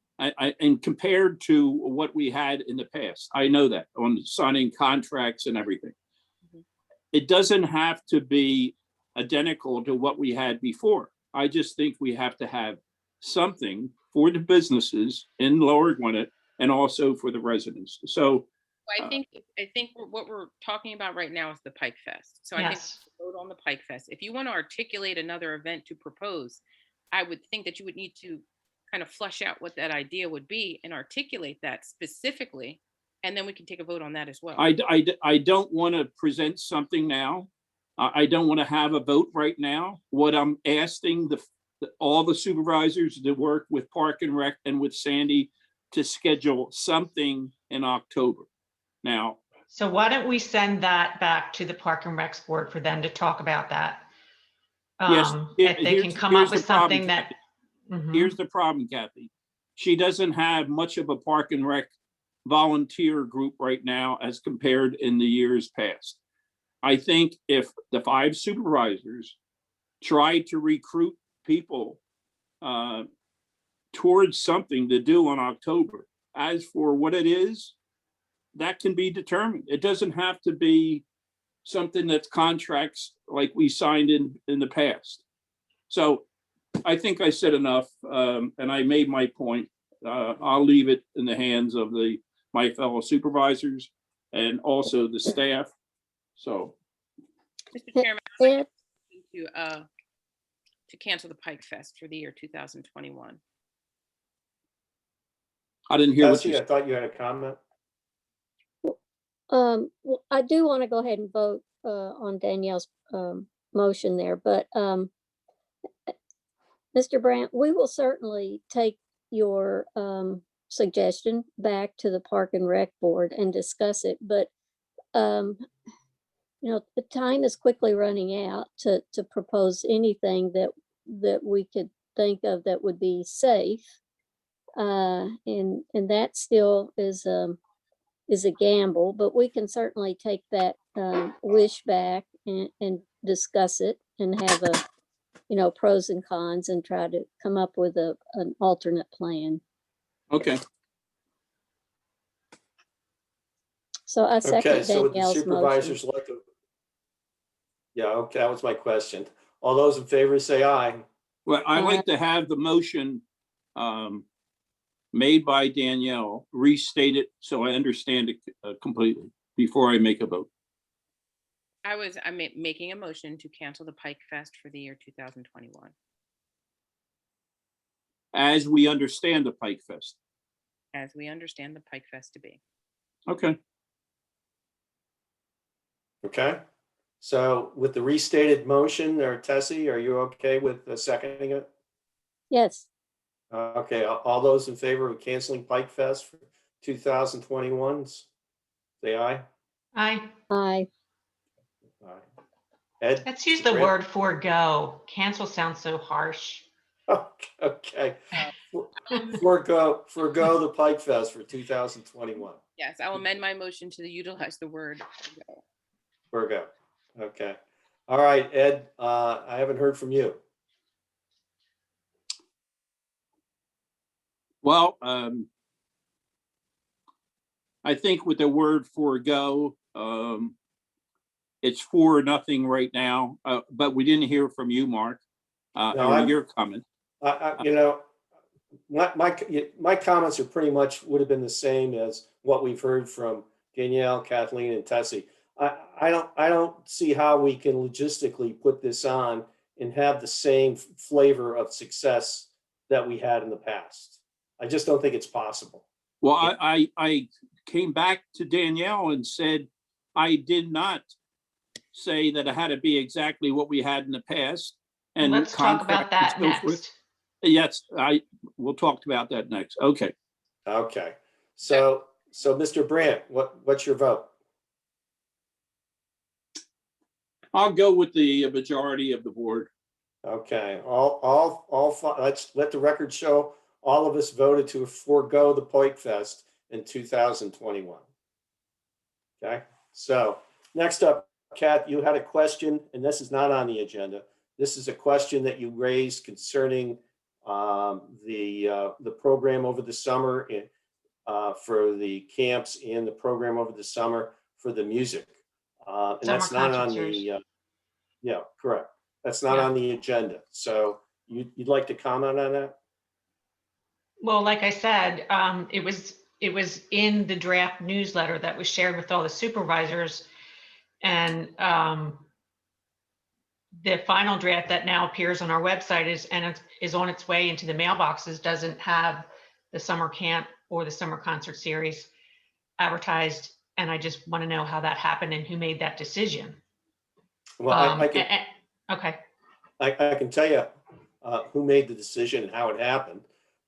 And compared to what we had in the past, I know that on signing contracts and everything. Mhm. It doesn't have to be identical to what we had before. I just think we have to have something for the businesses in Lower Gwinnett and also for the residents. So I think what we're talking about right now is the Pike Fest. So I think Yes. we vote on the Pike Fest. If you want to articulate another event to propose, I would think that you would need to kind of flush out what that idea would be and articulate that specifically, and then we can take a vote on that as well. I don't want to present something now. I don't want to have a vote right now. What I'm asking all the supervisors to work with Park and Rec and with Sandy to schedule something in October. Now, So why don't we send that back to the Park and Recs board for them to talk about that? yes, If they can come up with something that. Here's the problem, Kathy. She doesn't have much of a Park and Rec volunteer group right now as compared in the years past. I think if the 5 supervisors try to recruit people towards something to do in October, as for what it is, that can be determined. It doesn't have to be something that's contracts like we signed in the past. So I think I said enough, and I made my point. I'll leave it in the hands of my fellow supervisors and also the staff. So, Mr. Chairman, I'd like to cancel the Pike Fest for the year 2021. I didn't hear what you Tessie, I said. thought you had a comment. Well, I do want to go ahead and vote on Danielle's motion there, but Mr. Brandt, we will certainly take your suggestion back to the Park and Rec Board and discuss it, but, the time is quickly running out to propose anything that we could think of that would be safe. And that still is a gamble, but we can certainly take that wish back and discuss it and have pros and cons and try to come up with an alternate plan. Okay, So I Okay, second so would the Danielle's motion. supervisors like to? Yeah, okay, that was my question. All those in favor say aye. well, I'd like to have the motion made by Danielle restated so I understand it completely before I make a vote. I'm making a motion to cancel the Pike Fest for the year 2021. As we understand the Pike Fest. As we understand the Pike Fest to be. Okay, Okay, so with the restated motion, or Tessie, are you okay with seconding it? Yes, Okay, all those in favor of canceling Pike Fest for 2021, say aye. Aye. aye. Aye. Ed? Let's use the Grant? word forego. Cancel sounds so harsh. Okay. Forego the Pike Fest for 2021. Yes, I will amend my motion to utilize the word forgo. Forego. Okay. All right, Ed, I haven't heard from you. well, I think with the word forego, it's 4-0 right now, but we didn't hear from you, Mark, or your comment. My comments are pretty much would have been the same as what we've heard from Danielle, Kathleen, and Tessie. I don't see how we can logistically put this on and have the same flavor of success that we had in the past. I just don't think it's possible. Well, I came back to Danielle and said, I did not say that it had to be exactly what we had in the past. And Let's talk about that next. Yes, we'll talk about that next. Okay. Okay. So Mr. Brandt, what's your vote? I'll go with the majority of the board. Okay, let's let the record show all of us voted to forego the Pike Fest in 2021. Okay, so next up, Kath, you had a question, and this is not on the agenda. This is a question that you raised concerning the program over the summer for the camps and the program over the summer for the music. And that's not on the, yeah, correct. That's not on the agenda. So you'd like to comment on that? Well, like I said, it was in the draft newsletter that was shared with all the supervisors, and the final draft that now appears on our website is on its way into the mailboxes, doesn't have the summer camp or the summer concert series advertised. And I just want to know how that happened and who made that decision. Well, okay. I can tell you who made the decision and how it happened.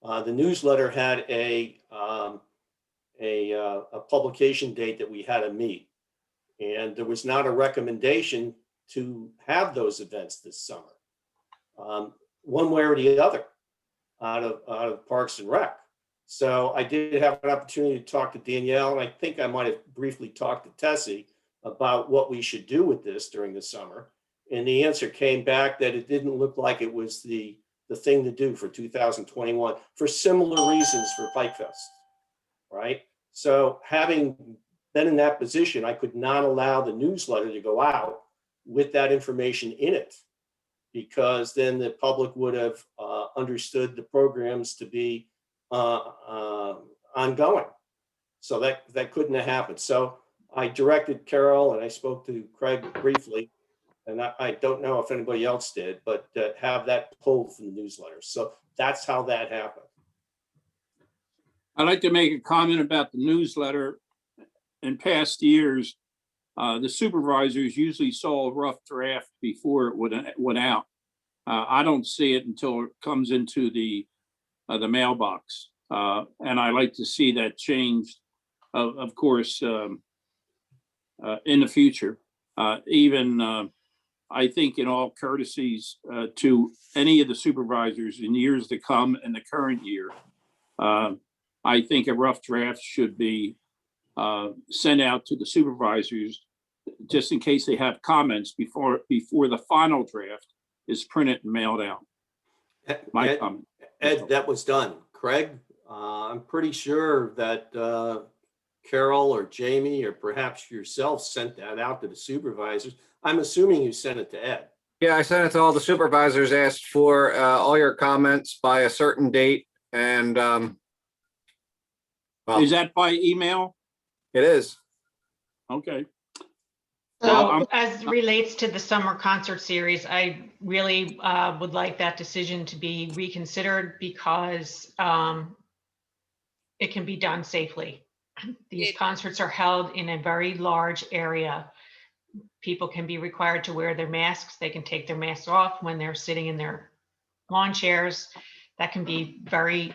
The newsletter had a publication date that we had to meet, and there was not a recommendation to have those events this summer, one way or the other, out of Parks and Rec. So I did have an opportunity to talk to Danielle, and I think I might have briefly talked to Tessie about what we should do with this during the summer. And the answer came back that it didn't look like it was the thing to do for 2021 for similar reasons for Pike Fest, right? So having been in that position, I could not allow the newsletter to go out with that information in it, because then the public would have understood the programs to be ongoing. So that couldn't have happened. So I directed Carol and I spoke to Craig briefly, and I don't know if anybody else did, but have that pulled from the newsletter. So that's how that happened. I'd like to make a comment about the newsletter. In past years, the supervisors usually saw a rough draft before it went out. I don't see it until it comes into the mailbox. And I like to see that changed, of course, in the future. Even I think in all courtesies to any of the supervisors in years to come and the current year, I think a rough draft should be sent out to the supervisors just in case they have comments before the final draft is printed and mailed out. My comment. Ed, that was done. Craig, I'm pretty sure that Carol or Jamie or perhaps yourself sent that out to the supervisors. I'm assuming you sent it to Ed. Yeah, I sent it to all the supervisors, asked for all your comments by a certain date, and well, Is that by email? it is. Okay. So as relates to the summer concert series, I really would like that decision to be reconsidered because it can be done safely. These concerts are held in a very large area. People can be required to wear their masks. They can take their masks off when they're sitting in their lawn chairs. That can be very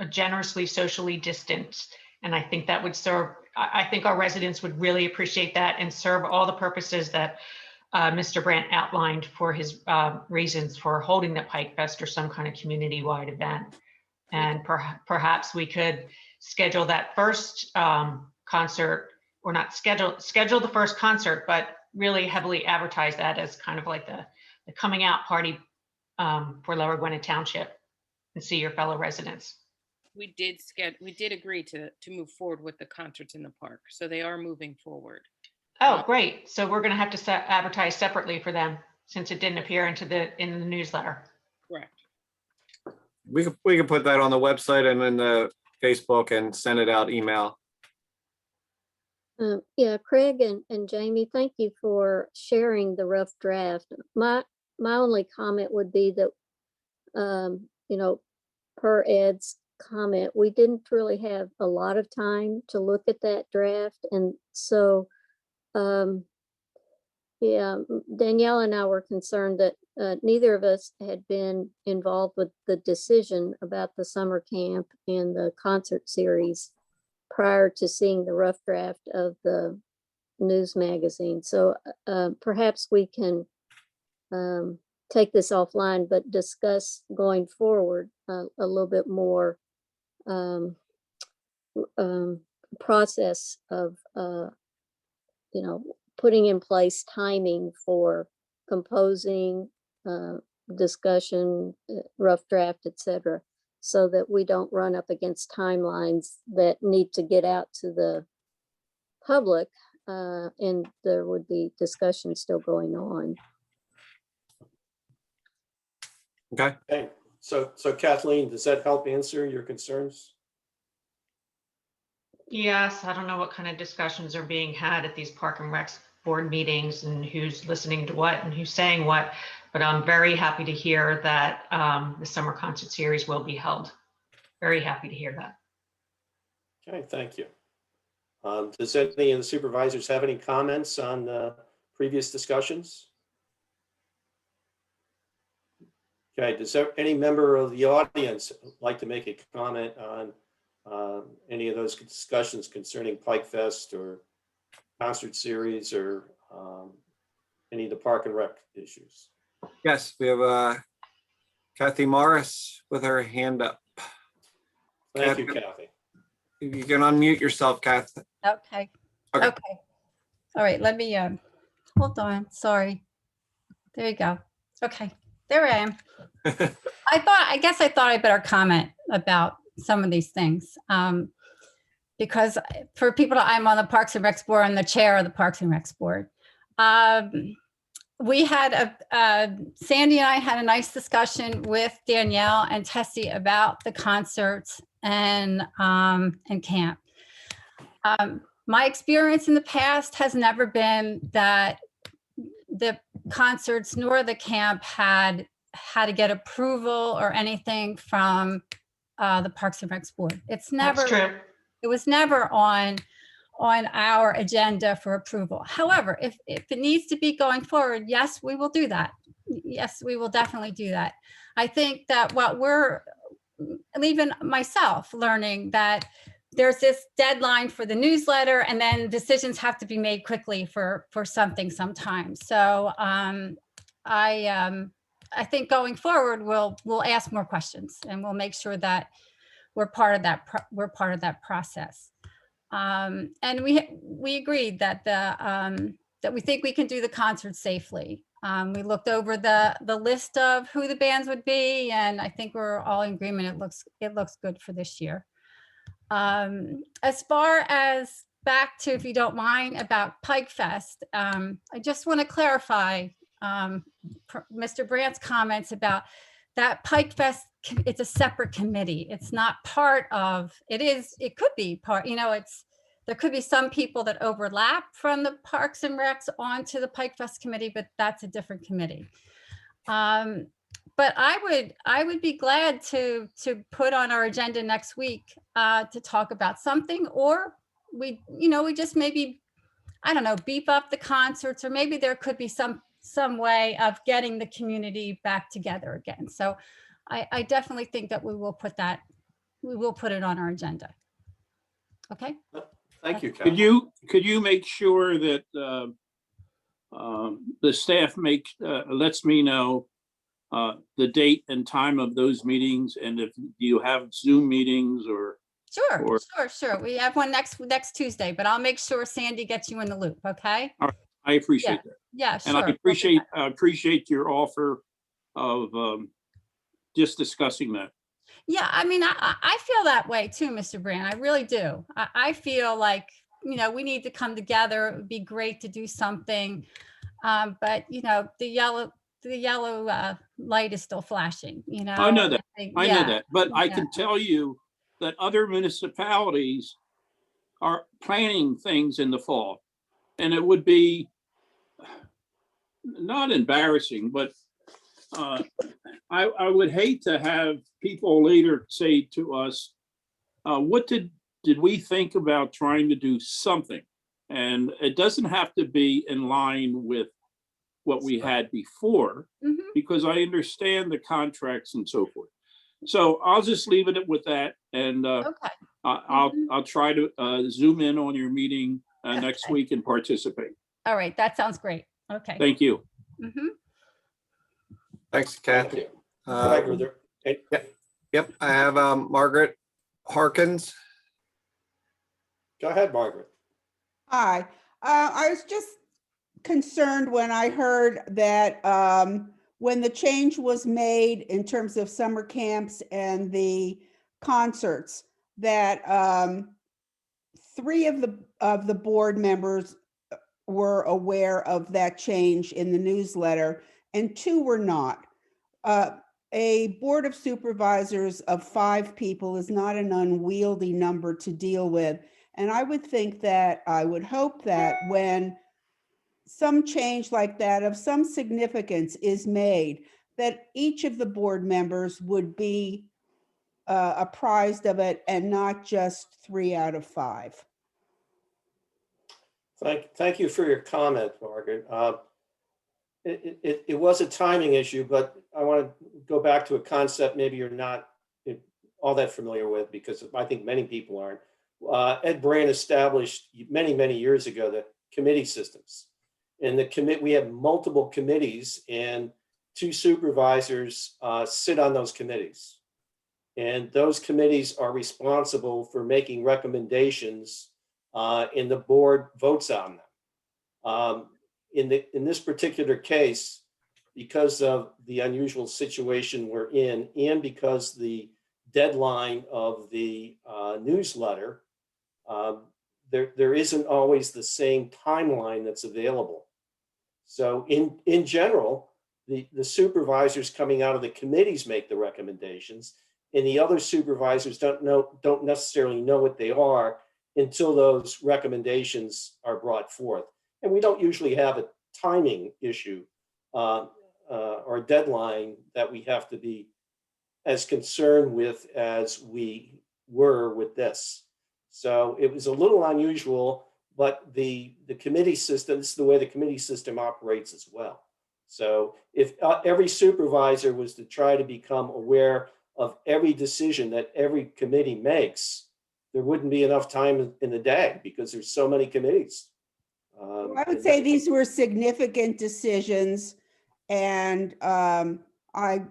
generously socially distanced. And I think that would serve, I think our residents would really appreciate that and serve all the purposes that Mr. Brandt outlined for his reasons for holding the Pike Fest or some kind of community-wide event. And perhaps we could schedule that first concert, or not schedule the first concert, but really heavily advertise that as kind of like the coming out party for Lower Gwinnett Township and see your fellow residents. We did agree to move forward with the concerts in the park, so they are moving forward. Oh, great. So we're going to have to advertise separately for them since it didn't appear in the newsletter. Correct. We can put that on the website and in the Facebook and send it out email. Yeah, Craig and Jamie, thank you for sharing the rough draft. My only comment would be that, you know, per Ed's comment, we didn't really have a lot of time to look at that draft. And so, yeah, Danielle and I were concerned that neither of us had been involved with the decision about the summer camp and the concert series prior to seeing the rough draft of the news magazine. So perhaps we can take this offline, but discuss going forward a little bit more process of, you know, putting in place timing for composing, discussion, rough draft, etc., so that we don't run up against timelines that need to get out to the public, and there would be discussion still going on. Okay. Okay. So Kathleen, does that help answer your concerns? Yes, I don't know what kind of discussions are being had at these Park and Rec board meetings and who's listening to what and who's saying what, but I'm very happy to hear that the summer concert series will be held. Very happy to hear that. Okay, thank you. Does any of the supervisors have any comments on the previous discussions? Okay, does any member of the audience like to make a comment on any of those discussions concerning Pike Fest or concert series or any of the Park and Rec issues? Yes, we have Kathy Morris with her hand up. Thank you, Kathy. You can unmute yourself, Kath. Okay. Okay. Okay. All right. Let me, hold on. Sorry. There you go. Okay. There I am. I guess I thought I better comment about some of these things. Because for people, I'm on the Parks and Recs board, I'm the chair of the Parks and Recs board. We had Sandy and I had a nice discussion with Danielle and Tessie about the concerts and camp. My experience in the past has never been that the concerts nor the camp had to get approval or anything from the Parks and Recs board. It's never. That's true. It was never on our agenda for approval. However, if it needs to be going forward, yes, we will do that. Yes, we will definitely do that. I think that what we're even myself learning that there's this deadline for the newsletter, and then decisions have to be made quickly for something sometimes. So I think going forward, we'll ask more questions, and we'll make sure that we're part of that process. And we agreed that that we think we can do the concert safely. We looked over the list of who the bands would be, and I think we're all in agreement. It looks good for this year. As far as back to, if you don't mind, about Pike Fest, I just want to clarify Mr. Brandt's comments about that Pike Fest. It's a separate committee. It's not part of, it could be part, there could be some people that overlap from the Parks and Recs onto the Pike Fest committee, but that's a different committee. But I would be glad to put on our agenda next week to talk about something, or we just maybe, I don't know, beef up the concerts, or maybe there could be some way of getting the community back together again. So I definitely think that we will put it on our agenda. Okay. Thank you, Kat. Could you make sure that the staff lets me know the date and time of those meetings, and if you have Zoom meetings or? Sure. We have one next Tuesday, but I'll make sure Sandy gets you in the loop. Okay. All right. I appreciate that. Yeah, sure. And I appreciate your offer of just discussing that. Yeah, I mean, I feel that way too, Mr. Brand. I really do. I feel like, we need to come together. It would be great to do something. But, the yellow light is still flashing, I know that. I know that. But I Yeah. can tell you that other municipalities are planning things in the fall. And it would be not embarrassing, but I would hate to have people later say to us, what did we think about trying to do something? And it doesn't have to be in line with what we had before, because I understand the contracts and so forth. So I'll just leave it with that, and Okay. I'll try to zoom in on your meeting next week and participate. All right. That sounds great. Okay. Thank you. Thanks, Thank Kathy. you. Yep, I have Margaret Harkins. Go ahead, Margaret. Hi, I was just concerned when I heard that when the change was made in terms of summer camps and the concerts, that 3 of the board members were aware of that change in the newsletter, and 2 were not. A board of supervisors of 5 people is not an unwieldy number to deal with. And I would hope that when some change like that of some significance is made, that each of the board members would be apprised of it, and not just 3 out of 5. Thank you for your comment, Margaret. It was a timing issue, but I want to go back to a concept maybe you're not all that familiar with, because I think many people aren't. Ed Brand established many years ago the committee systems. And we have multiple committees, and 2 supervisors sit on those committees. And those committees are responsible for making recommendations, and the board votes on them. In this particular case, because of the unusual situation we're in, and because the deadline of the newsletter, there isn't always the same timeline that's available. So in general, the supervisors coming out of the committees make the recommendations, and the other supervisors don't necessarily know what they are until those recommendations are brought forth. And we don't usually have a timing issue or a deadline that we have to be as concerned with as we were with this. So it was a little unusual, but the committee system, this is the way the committee system operates as well. So if every supervisor was to try to become aware of every decision that every committee makes, there wouldn't be enough time in the day because there's so many committees. I would say these were significant decisions, and I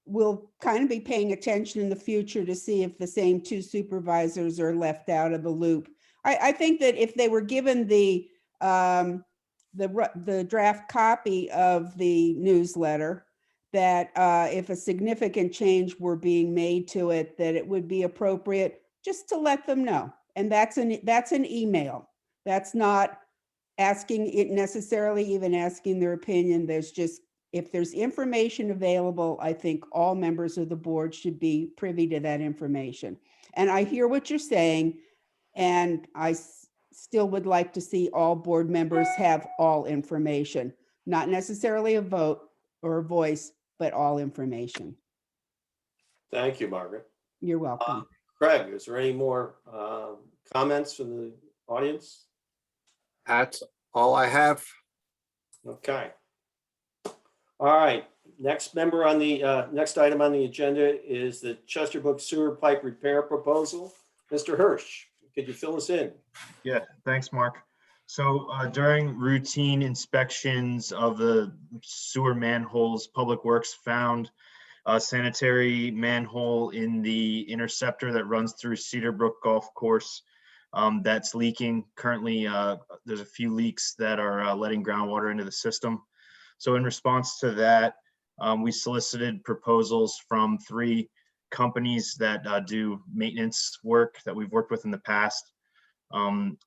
will kind of be paying attention in the future to see if the same two supervisors are left out of the loop. I think that if they were given the draft copy of the newsletter, that if a significant change were being made to it, that it would be appropriate just to let them know. And that's an email. That's not asking it necessarily, even asking their opinion. There's just, if there's information available, I think all members of the board should be privy to that information. And I hear what you're saying, and I still would like to see all board members have all information, not necessarily a vote or a voice, but all information. Thank you, Margaret. You're welcome. Craig, is there any more comments from the audience? That's all I have. Okay. All right. Next member on the next item on the agenda is the Chesterbrook Sewer Pipe Repair Proposal. Mr. Hirsch, could you fill us in? Yeah, thanks, Mark. So during routine inspections of the sewer manholes, Public Works found a sanitary manhole in the interceptor that runs through Cedarbrook Golf Course that's leaking. Currently, there's a few leaks that are letting groundwater into the system. So in response to that, we solicited proposals from 3 companies that do maintenance work that we've worked with in the past.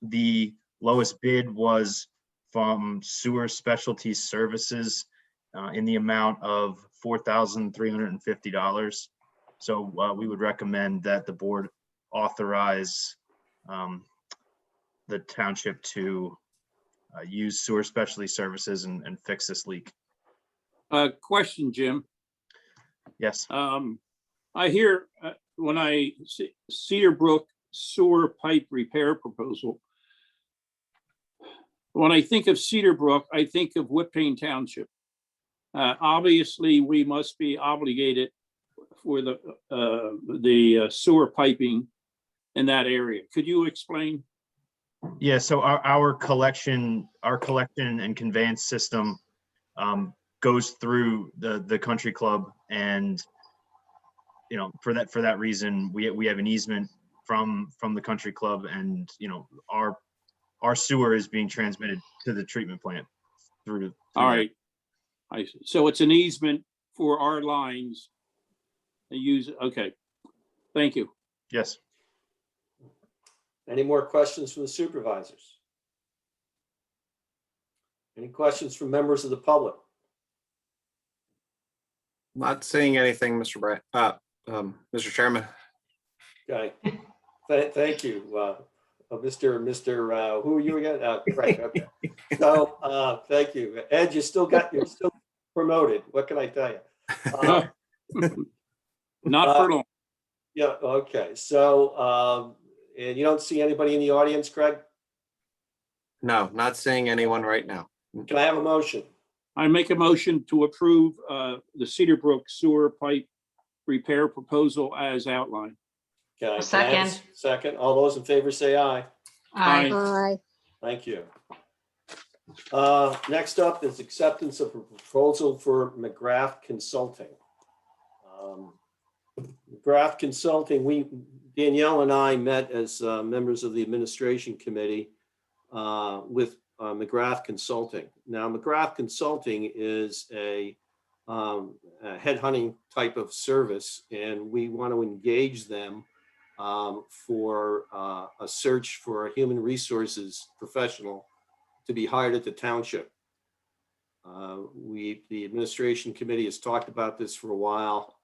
The lowest bid was from Sewer Specialty Services in the amount of $4,350. So we would recommend that the board authorize the township to use Sewer Specialty Services and fix this leak. Question, Jim. Yes. I hear when I see Cedarbrook Sewer Pipe Repair Proposal, when I think of Cedarbrook, I think of Whitpain Township. Obviously, we must be obligated for the sewer piping in that area. Could you explain? Yeah, so our collection and conveyance system goes through the country club, and for that reason we have an easement from the country club, and our sewer is being transmitted to the treatment plant through All right. So it's an easement for our lines. They use, okay. Thank you. Yes. Any more questions from the supervisors? Any questions from members of the public? Not seeing anything, Mr. Chairman. Okay. Thank you. Mr. Who are you again? Craig. Okay. So thank you. Ed, you're still promoted. What can I tell you? Not for long. Yeah. Okay. So and you don't see anybody in the audience, Craig? No, not seeing anyone right now. Can I have a motion? I make a motion to approve the Cedarbrook Sewer Pipe Repair Proposal as outlined. Okay. Second. Second. All those in favor say aye. Aye. Aye. Thank you. Next up is acceptance of a proposal for McGrath Consulting. McGrath Consulting, Danielle and I met as members of the administration committee with McGrath Consulting. Now, McGrath Consulting is a headhunting type of service, and we want to engage them for a search for a human resources professional to be hired at the township. The administration committee has talked about this for a while.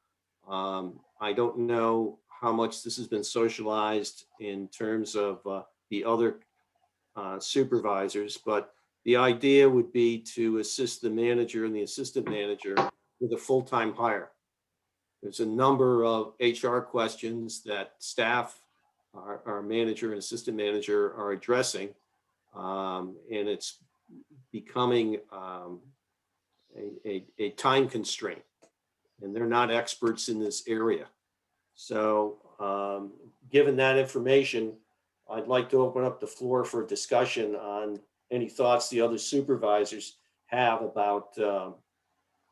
I don't know how much this has been socialized in terms of the other supervisors, but the idea would be to assist the manager and the assistant manager with a full-time hire. There's a number of HR questions that staff, our manager and assistant manager are addressing, and it's becoming a time constraint, and they're not experts in this area. So given that information, I'd like to open up the floor for discussion on any thoughts the other supervisors have about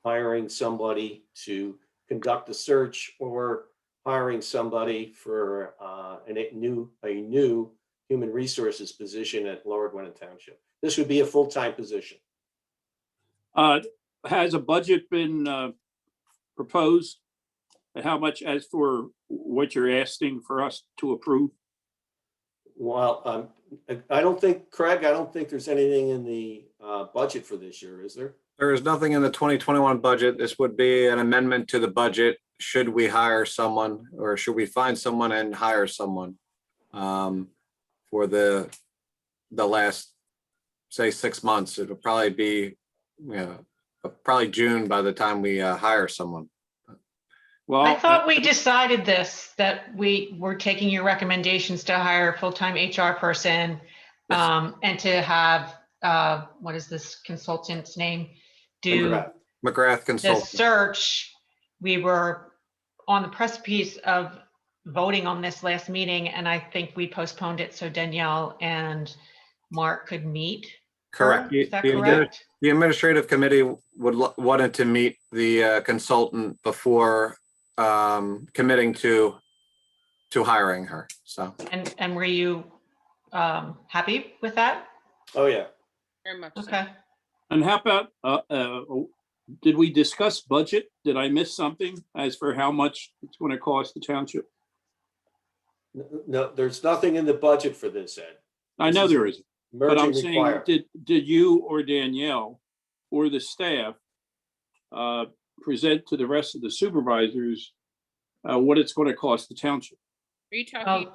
hiring somebody to conduct a search or hiring somebody for a new human resources position at Lower Gwinnett Township. This would be a full-time position. Has a budget been proposed? How much as for what you're asking for us to approve? Well, I don't think, Craig, I don't think there's anything in the budget for this year, is there? There is nothing in the 2021 budget. This would be an amendment to the budget. Should we hire someone or should we find someone and hire someone for the last, say, 6 months? It'll probably be, probably June by the time we hire someone. Well, I thought we decided this, that we were taking your recommendations to hire a full-time HR person and to have, what is this consultant's name? Do McGrath the Consulting. search. We were on the precipice of voting on this last meeting, and I think we postponed it so Danielle and Mark could meet. Correct. Is that correct? The administrative committee wanted to meet the consultant before committing to hiring her. So. And were you happy with that? Oh, yeah. Very much. So. Okay. and how about, did we discuss budget? Did I miss something as for how much it's going to cost the township? No, there's nothing in the budget for this, Ed. I know there isn't, but I'm Emerging saying, required. did you or Danielle or the staff present to the rest of the supervisors what it's going to cost the township? Are you talking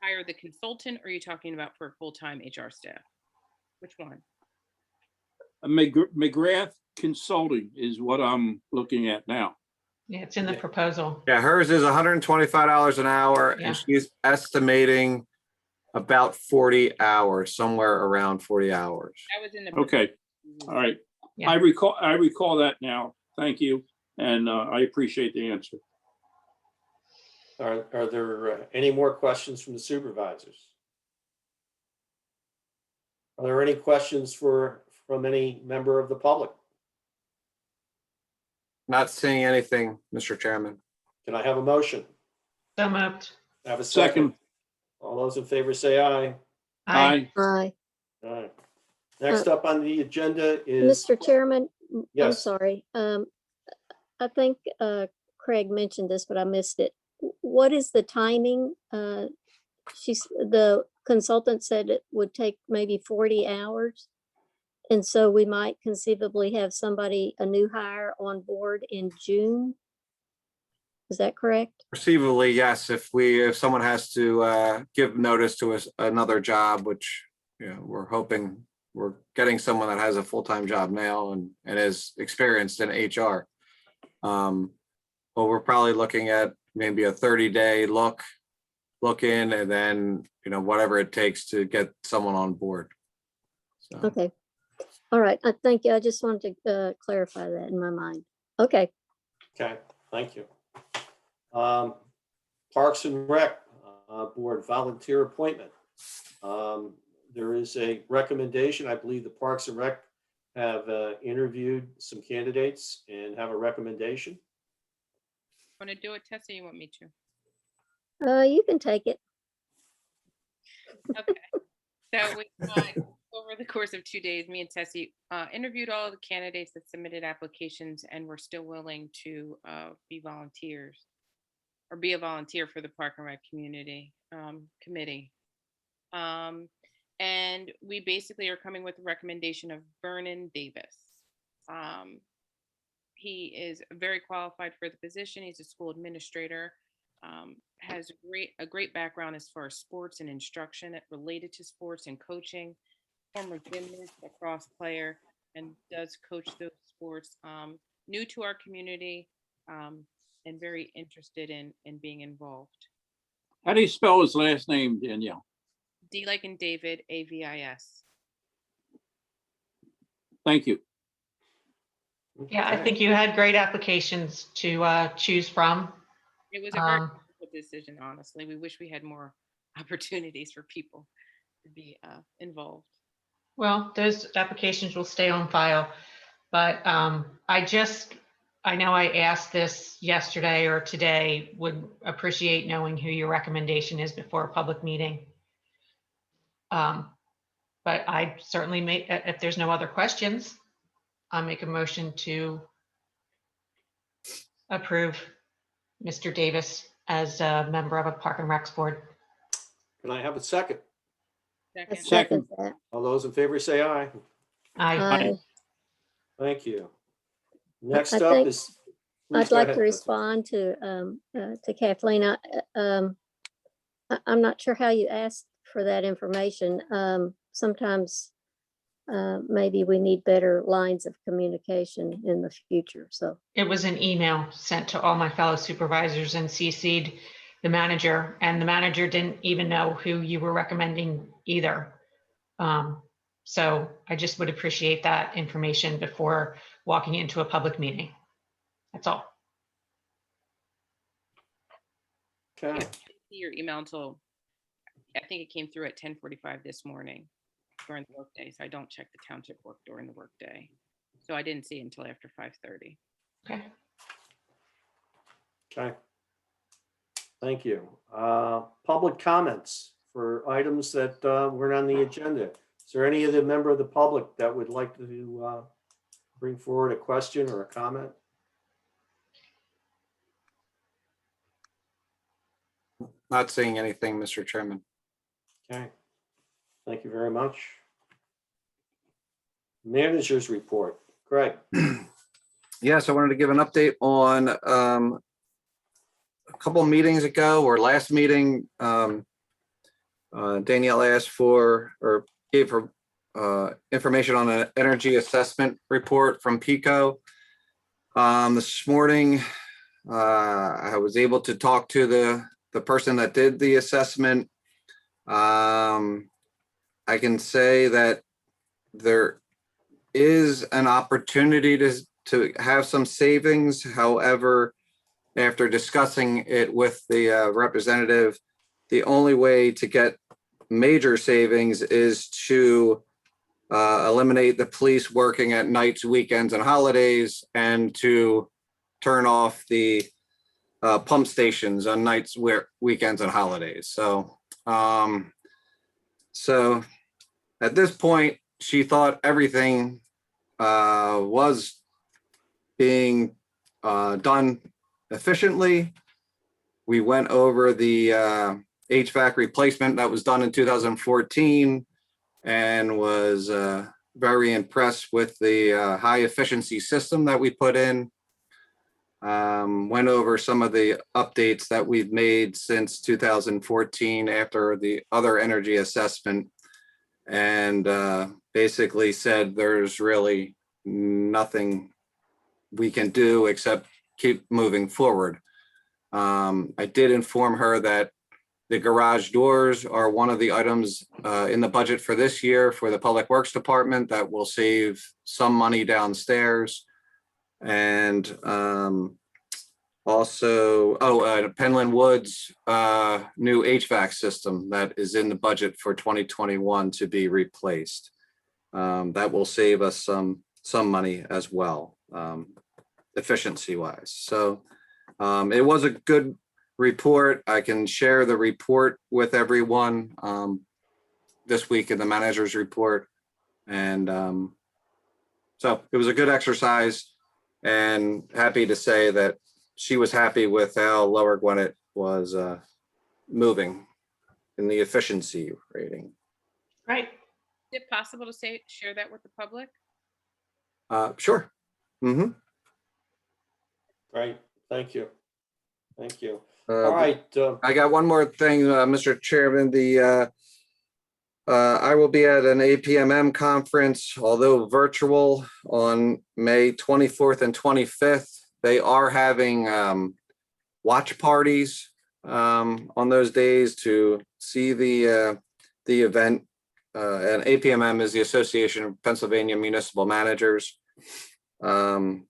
hire the consultant, or are you talking about for full-time HR staff? Which one? McGrath Consulting is what I'm looking at now. Yeah, it's in the proposal. Yeah, hers is $125 an hour, Yeah. and she's estimating about 40 hours, somewhere around 40 hours. That was in the. Okay, all right. Yeah. I recall that now. Thank you, and I appreciate the answer. Are there any more questions from the supervisors? Are there any questions from any member of the public? Not seeing anything, Mr. Chairman. Can I have a motion? So moved. Have a second? All those in favor say aye. Aye. Aye. All right. Next up on the agenda is. Mr. Chairman, I'm Yes. sorry. I think Craig mentioned this, but I missed it. What is the timing? The consultant said it would take maybe 40 hours. And so we might conceivably have somebody, a new hire on board in June. Is that correct? Perceivably, yes, if someone has to give notice to another job, which we're hoping we're getting someone that has a full-time job now and is experienced in HR. Well, we're probably looking at maybe a 30-day look in, and then whatever it takes to get someone on board. So. Okay. All right. Thank you. I just wanted to clarify that in my mind. Okay. Okay, thank you. Parks and Rec Board volunteer appointment. There is a recommendation. I believe the Parks and Rec have interviewed some candidates and have a recommendation. Want to do it, Tessa? You want me to? You can take it. Okay. So we over the course of 2 days, me and Tessie interviewed all the candidates that submitted applications, and were still willing to be volunteers or be a volunteer for the Park and Rec community committee. And we basically are coming with a recommendation of Vernon Davis. He is very qualified for the position. He's a school administrator, has a great background as far as sports and instruction related to sports and coaching, former gymnast, lacrosse player, and does coach those sports. New to our community and very interested in being involved. How do you spell his last name, Danielle? D like in David, AVIS. Thank you. Yeah, I think you had great applications to choose from. It was a very difficult decision, honestly. We wish we had more opportunities for people to be involved. Well, those applications will stay on file, but I know I asked this yesterday or today, would appreciate knowing who your recommendation is before a public meeting. But I certainly may, if there's no other questions, I'll make a motion to approve Mr. Davis as a member of a Park and Recs board. Can I have a second? I Second. second that. All those in favor say aye. Aye. Thank you. Next I up think is. please I'd go like ahead, to Betsy. respond to Kathleen. I'm not sure how you asked for that information. Sometimes maybe we need better lines of communication in the future, so. It was an email sent to all my fellow supervisors and CC'd the manager, and the manager didn't even know who you were recommending either. So I just would appreciate that information before walking into a public meeting. That's all. Okay, I didn't see your email until, I think it came through at 10:45 this morning during the workday. So I don't check the township work during the workday. So I didn't see it until after 5:30. Okay. okay. Thank you. Public comments for items that weren't on the agenda. Is there any other member of the public that would like to bring forward a question or a comment? Not seeing anything, Mr. Chairman. Okay, thank you very much. Managers report. Greg. Yes, I wanted to give an update on a couple of meetings ago, or last meeting. Danielle asked for, or gave her information on an energy assessment report from PICO. This morning, I was able to talk to the person that did the assessment. I can say that there is an opportunity to have some savings. However, after discussing it with the representative, the only way to get major savings is to eliminate the police working at nights, weekends, and holidays, and to turn off the pump stations on nights, weekends, and holidays. So at this point, she thought everything was being done efficiently. We went over the HVAC replacement that was done in 2014 and was very impressed with the high efficiency system that we put in. Went over some of the updates that we've made since 2014 after the other energy assessment, and basically said there's really nothing we can do except keep moving forward. I did inform her that the garage doors are one of the items in the budget for this year for the Public Works Department that will save some money downstairs. And also, Penland Woods new HVAC system that is in the budget for 2021 to be replaced. That will save us some money as well, efficiency wise. So it was a good report. I can share the report with everyone this week in the manager's report. And so it was a good exercise, and happy to say that she was happy with how Lower Gwinnett was moving in the efficiency rating. Right. Is it possible to share that with the public? Sure. Mm-hmm. Great, thank you. Thank you. All right. I got one more thing, Mr. Chairman. I will be at an APMM conference, although virtual, on May 24th and 25th. They are having watch parties on those days to see the event. And APMM is the Association of Pennsylvania Municipal Managers. And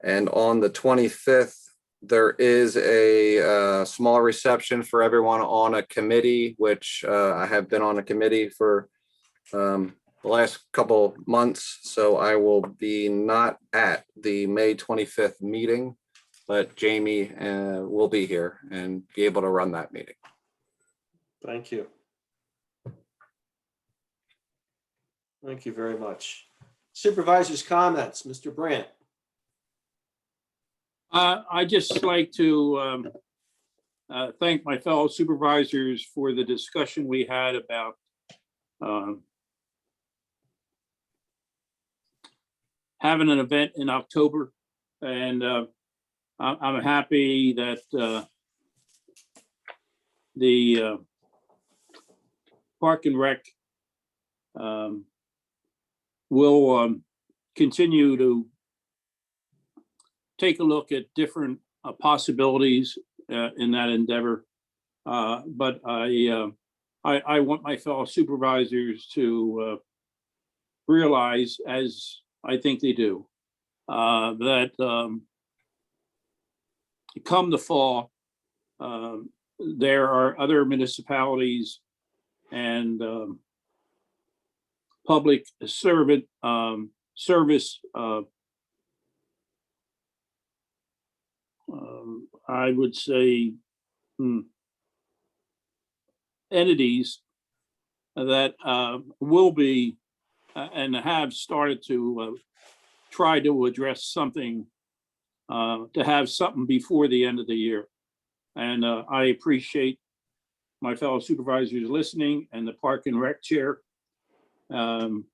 on the 25th, There is a small reception for everyone on a committee, which I have been on a committee for the last couple months, so I will be not at the May 25th meeting, but Jamie will be here and be able to run that meeting. Thank you. Thank you very much. Supervisors' comments, Mr. Brandt. I just like to thank my fellow supervisors for the discussion we had about having an event in October. And I'm happy that the Park and Rec will continue to take a look at different possibilities in that endeavor. But I want my fellow supervisors to realize, as I think they do, that come the fall, there are other municipalities and public servant service I would say entities that will be and have started to try to address something, to have something before the end of the year. And I appreciate my fellow supervisors listening and the Park and Rec chair, Vernon,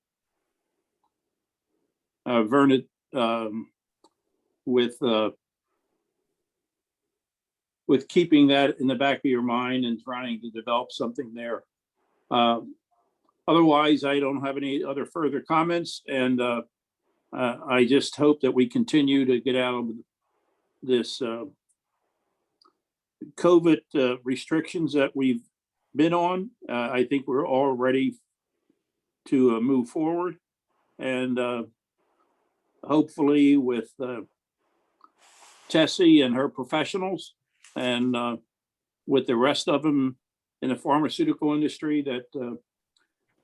with keeping that in the back of your mind and trying to develop something there. Otherwise, I don't have any other further comments, and I just hope that we continue to get out of this COVID restrictions that we've been on. I think we're all ready to move forward, and hopefully with Tessie and her professionals, and with the rest of them in the pharmaceutical industry, that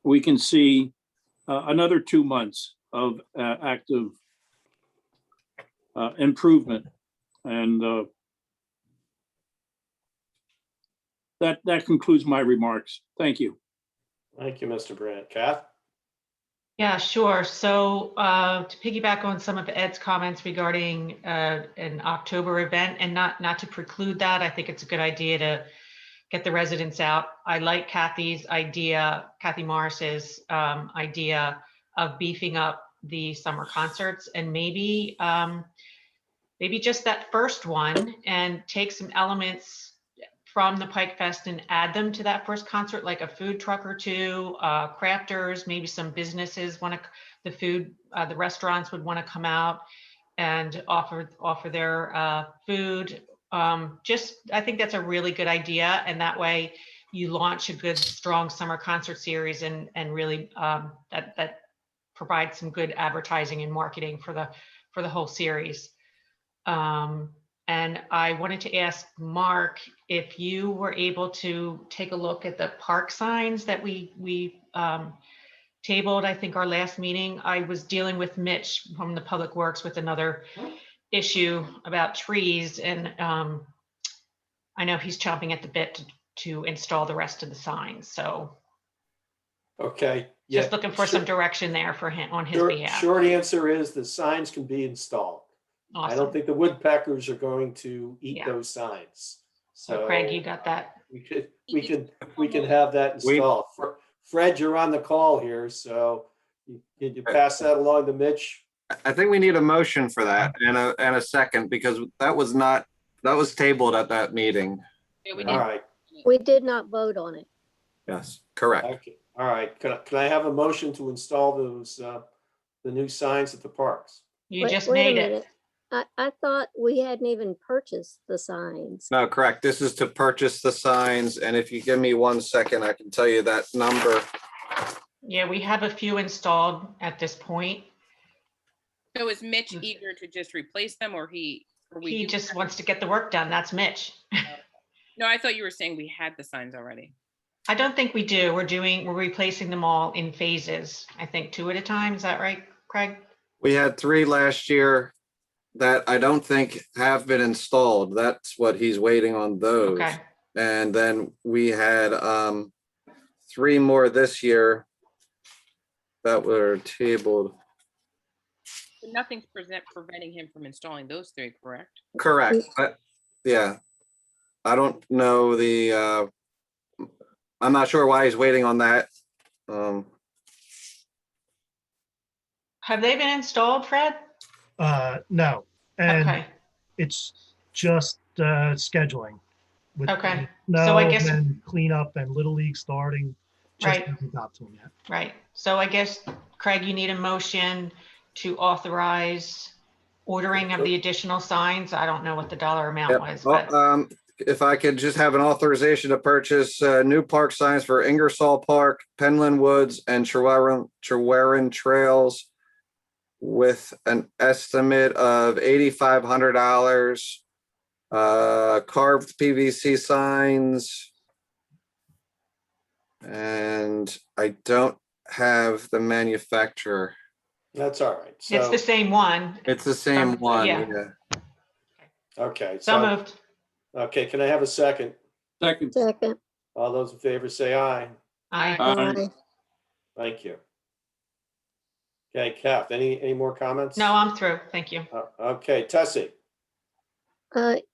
we can see another 2 months of active improvement. And that concludes my remarks. Thank you. Thank you, Mr. Brandt. Kath? Yeah, sure. So to piggyback on some of Ed's comments regarding an October event, and not to preclude that, I think it's a good idea to get the residents out. I like Kathy Morris's idea of beefing up the summer concerts, and maybe just that first one, and take some elements from the Pike Fest and add them to that first concert, like a food truck or two, crafters, maybe some businesses the restaurants would want to come out and offer their food. I think that's a really good idea. And that way you launch a good, strong summer concert series, and really that provides some good advertising and marketing for the whole series. And I wanted to ask Mark if you were able to take a look at the park signs that we tabled, I think, our last meeting. I was dealing with Mitch from the Public Works with another issue about trees, and I know he's chomping at the bit to install the rest of the signs. So okay. just looking for some direction there for him on his behalf. Short answer is the signs can be installed. Awesome. I don't think the woodpeckers are going to eat those signs. So Craig, you got that? We can have that installed. Fred, you're on the call here, so can you pass that along to Mitch? I think we need a motion for that and a second, because that was tabled at that meeting. Yeah, we All right. We did not vote on it. Yes, correct. Okay. All right. Can I have a motion to install those the new signs at the parks? You just Wait a made it. minute. I thought we hadn't even purchased the signs. No, correct. This is to purchase the signs. And if you give me 1 second, I can tell you that number. Yeah, we have a few installed at this point. So is Mitch eager to just replace them, or he Or we He do just have- wants to get the work done. That's Mitch. No, I thought you were saying we had the signs already. I don't think we do. We're replacing them all in phases. I think 2 at a time. Is that right, Craig? We had 3 last year that I don't think have been installed. That's what he's waiting on those. Okay. And then we had 3 more this year that were tabled. But nothing's preventing him from installing those 3, correct? Correct. But yeah, I don't know I'm not sure why he's waiting on that. Have they been installed, Fred? No, and Okay. it's just scheduling with Okay. snow So I guess- and cleanup and Little League starting. Just Right. hasn't got to them yet. Right. So I guess, Craig, you need a motion to authorize ordering of the additional signs. I don't know what the dollar amount Yep. was, but Well, if I could just have an authorization to purchase new park signs for Ingersoll Park, Penland Woods, and Treweryn Trails with an estimate of $8,500. Carved PVC signs. And I don't have the manufacturer. That's all right. it's the So, same one. It's the same one. Yeah. Yeah. okay. So moved. Okay, can I have a second? Second. Second. All those in favor say aye. Aye. Aye. Thank you. Okay, Kath, any more comments? No, I'm through. Thank you. Okay, Tessie.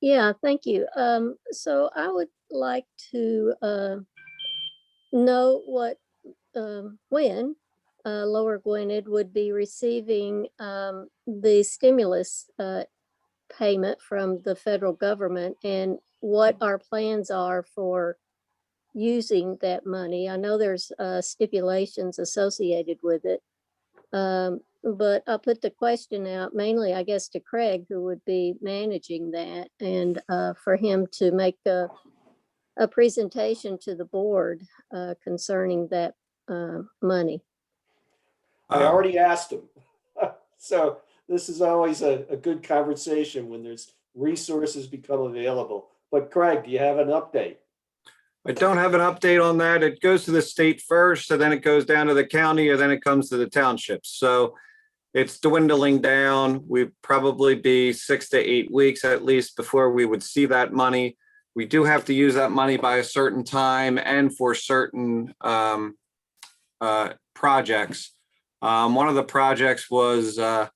Yeah, thank you. So I would like to know when Lower Gwinnett would be receiving the stimulus payment from the federal government and what our plans are for using that money. I know there's stipulations associated with it. But I'll put the question out mainly, I guess, to Craig, who would be managing that, and for him to make a presentation to the board concerning that money. I already asked him. So this is always a good conversation when there's resources become available. But Craig, do you have an update? I don't have an update on that. It goes to the state first, and then it goes down to the county, and then it comes to the townships. So it's dwindling down. We'd probably be 6 to 8 weeks at least before we would see that money. We do have to use that money by a certain time and for certain projects. One of the projects was to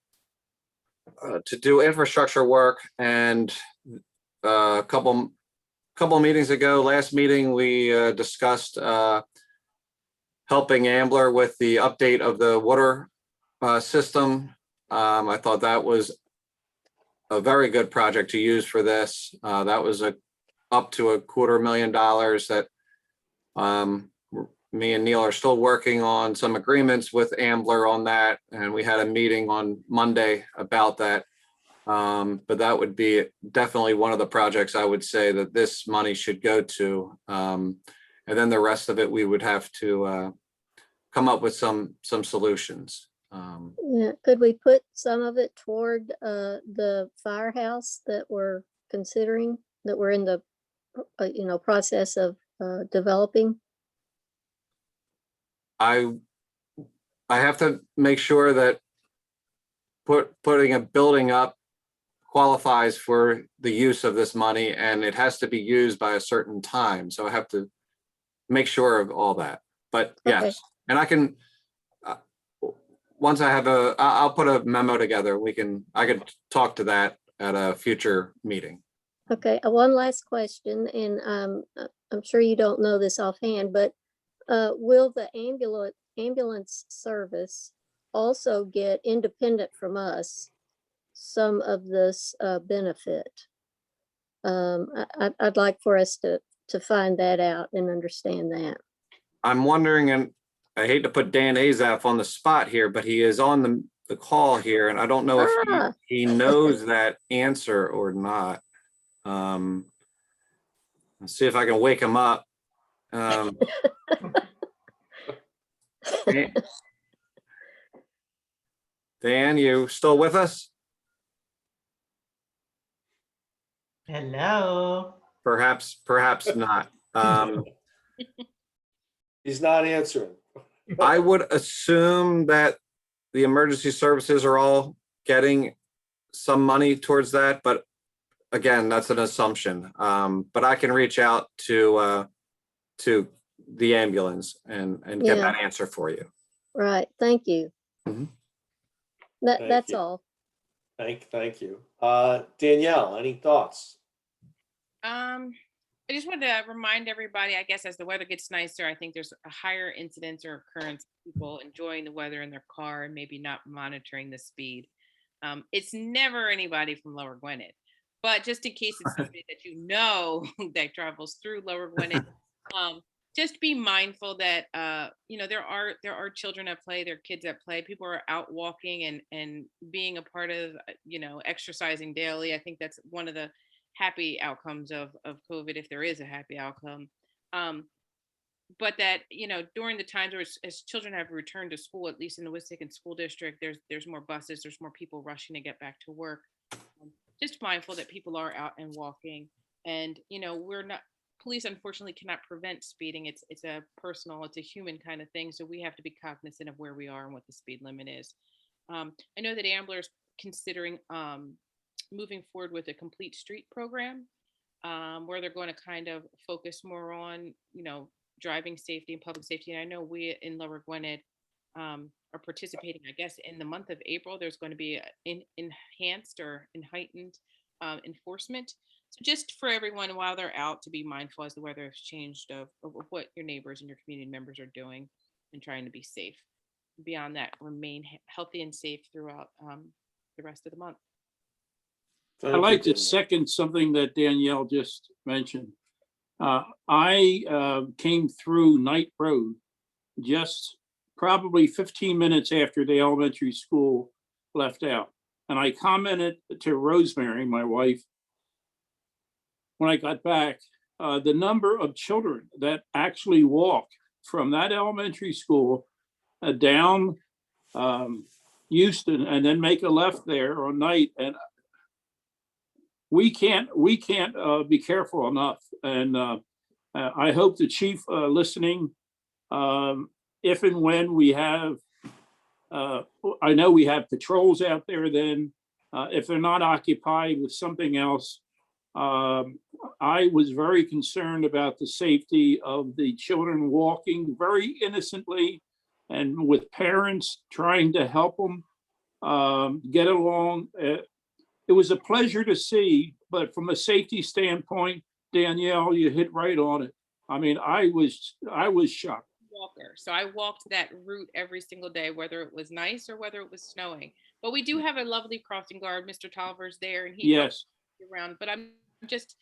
do infrastructure work, and a couple meetings ago, last meeting, we discussed helping Ambler with the update of the water system. I thought that was a very good project to use for this. That was up to $250,000 that me and Neil are still working on some agreements with Ambler on that, and we had a meeting on Monday about that. But that would be definitely one of the projects I would say that this money should go to. And then the rest of it, we would have to come up with some solutions. Yeah, could we put some of it toward the firehouse that we're considering, that we're in the process of developing? I have to make sure that putting a building up qualifies for the use of this money, and it has to be used by a certain time. So I have to make sure of all that. But yes, Okay. and I can, once I have I'll put a memo together. I could talk to that at a future meeting. Okay, one last question, and I'm sure you don't know this offhand, but will the ambulance service also get, independent from us, some of this benefit? I'd like for us to find that out and understand that. I'm wondering, and I hate to put Dan Azaf on the spot here, but he is on the call here, and I don't know if he knows that answer or not. Let's see if I can wake him up. Dan, you still with us? Hello. Perhaps not. He's not answering. I would assume that the emergency services are all getting some money towards that, but again, that's an assumption. But I can reach out to the ambulance and get Yeah. that answer for you. Right, thank you. Mhm. Thank That's you. all. Thank you. Danielle, any thoughts? I just wanted to remind everybody, I guess, as the weather gets nicer, I think there's a higher incidence or occurrence of people enjoying the weather in their car and maybe not monitoring the speed. It's never anybody from Lower Gwinnett, but just in case it's somebody that you know that travels through Lower Gwinnett, just be mindful that there are children at play, there are kids at play. People are out walking and being a part of exercising daily. I think that's one of the happy outcomes of COVID, if there is a happy outcome. But that, during the times where as children have returned to school, at least in the Wissahickon School District, there's more buses, there's more people rushing to get back to work. Just mindful that people are out and walking. And, police unfortunately cannot prevent speeding. It's a personal, it's a human kind of thing. So we have to be cognizant of where we are and what the speed limit is. I know that Ambler's considering moving forward with a complete street program where they're going to kind of focus more on, driving safety and public safety. And I know we in Lower Gwinnett are participating, I guess, in the month of April. There's going to be enhanced or heightened enforcement. So just for everyone while they're out to be mindful as the weather has changed of what your neighbors and your community members are doing and trying to be safe. Beyond that, remain healthy and safe throughout the rest of the month. I'd like to second something that Danielle just mentioned. I came through Knight Road just probably 15 minutes after the elementary school left out. And I commented to Rosemary, my wife, when I got back, the number of children that actually walk from that elementary school down Houston and then make a left there on Knight. And we can't be careful enough. And I hope the chief listening, if and when we have, I know we have patrols out there then, if they're not occupied with something else. I was very concerned about the safety of the children walking very innocently and with parents trying to help them get along. It was a pleasure to see, but from a safety standpoint, Danielle, you hit right on it. I mean, I was shocked. Walker. So I walked that route every single day, whether it was nice or whether it was snowing. But we do have a lovely crossing guard. Mr. Tolliver's there and he Yes around. But I'm just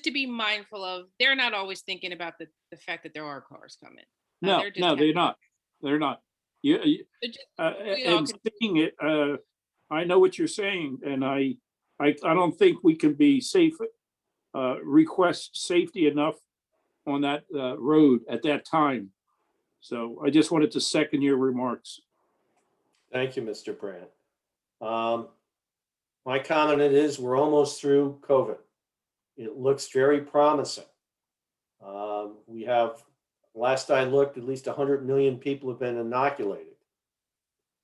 to be mindful of, they're not always thinking about the fact that there are cars coming. No, they're not. They're not. And seeing it, I know what you're saying, and I don't think we can be safe, request safety enough on that road at that time. So I just wanted to second your remarks. Thank you, Mr. Brandt. My comment is we're almost through COVID. It looks very promising. We have, last I looked, at least 100 million people have been inoculated.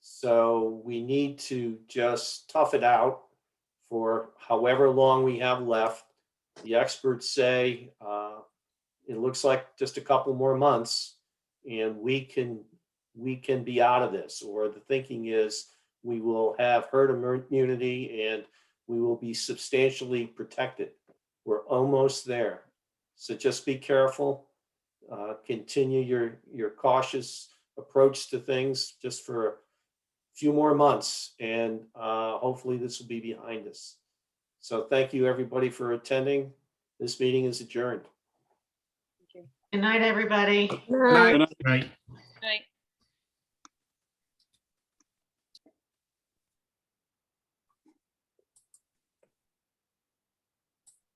So we need to just tough it out for however long we have left. The experts say it looks like just a couple more months and we can be out of this. Or the thinking is we will have herd immunity and we will be substantially protected. We're almost there. So just be careful. Continue your cautious approach to things just for a few more months, and hopefully this will be behind us. So thank you, everybody, for attending. This meeting is adjourned. Good night, everybody. Right. Right.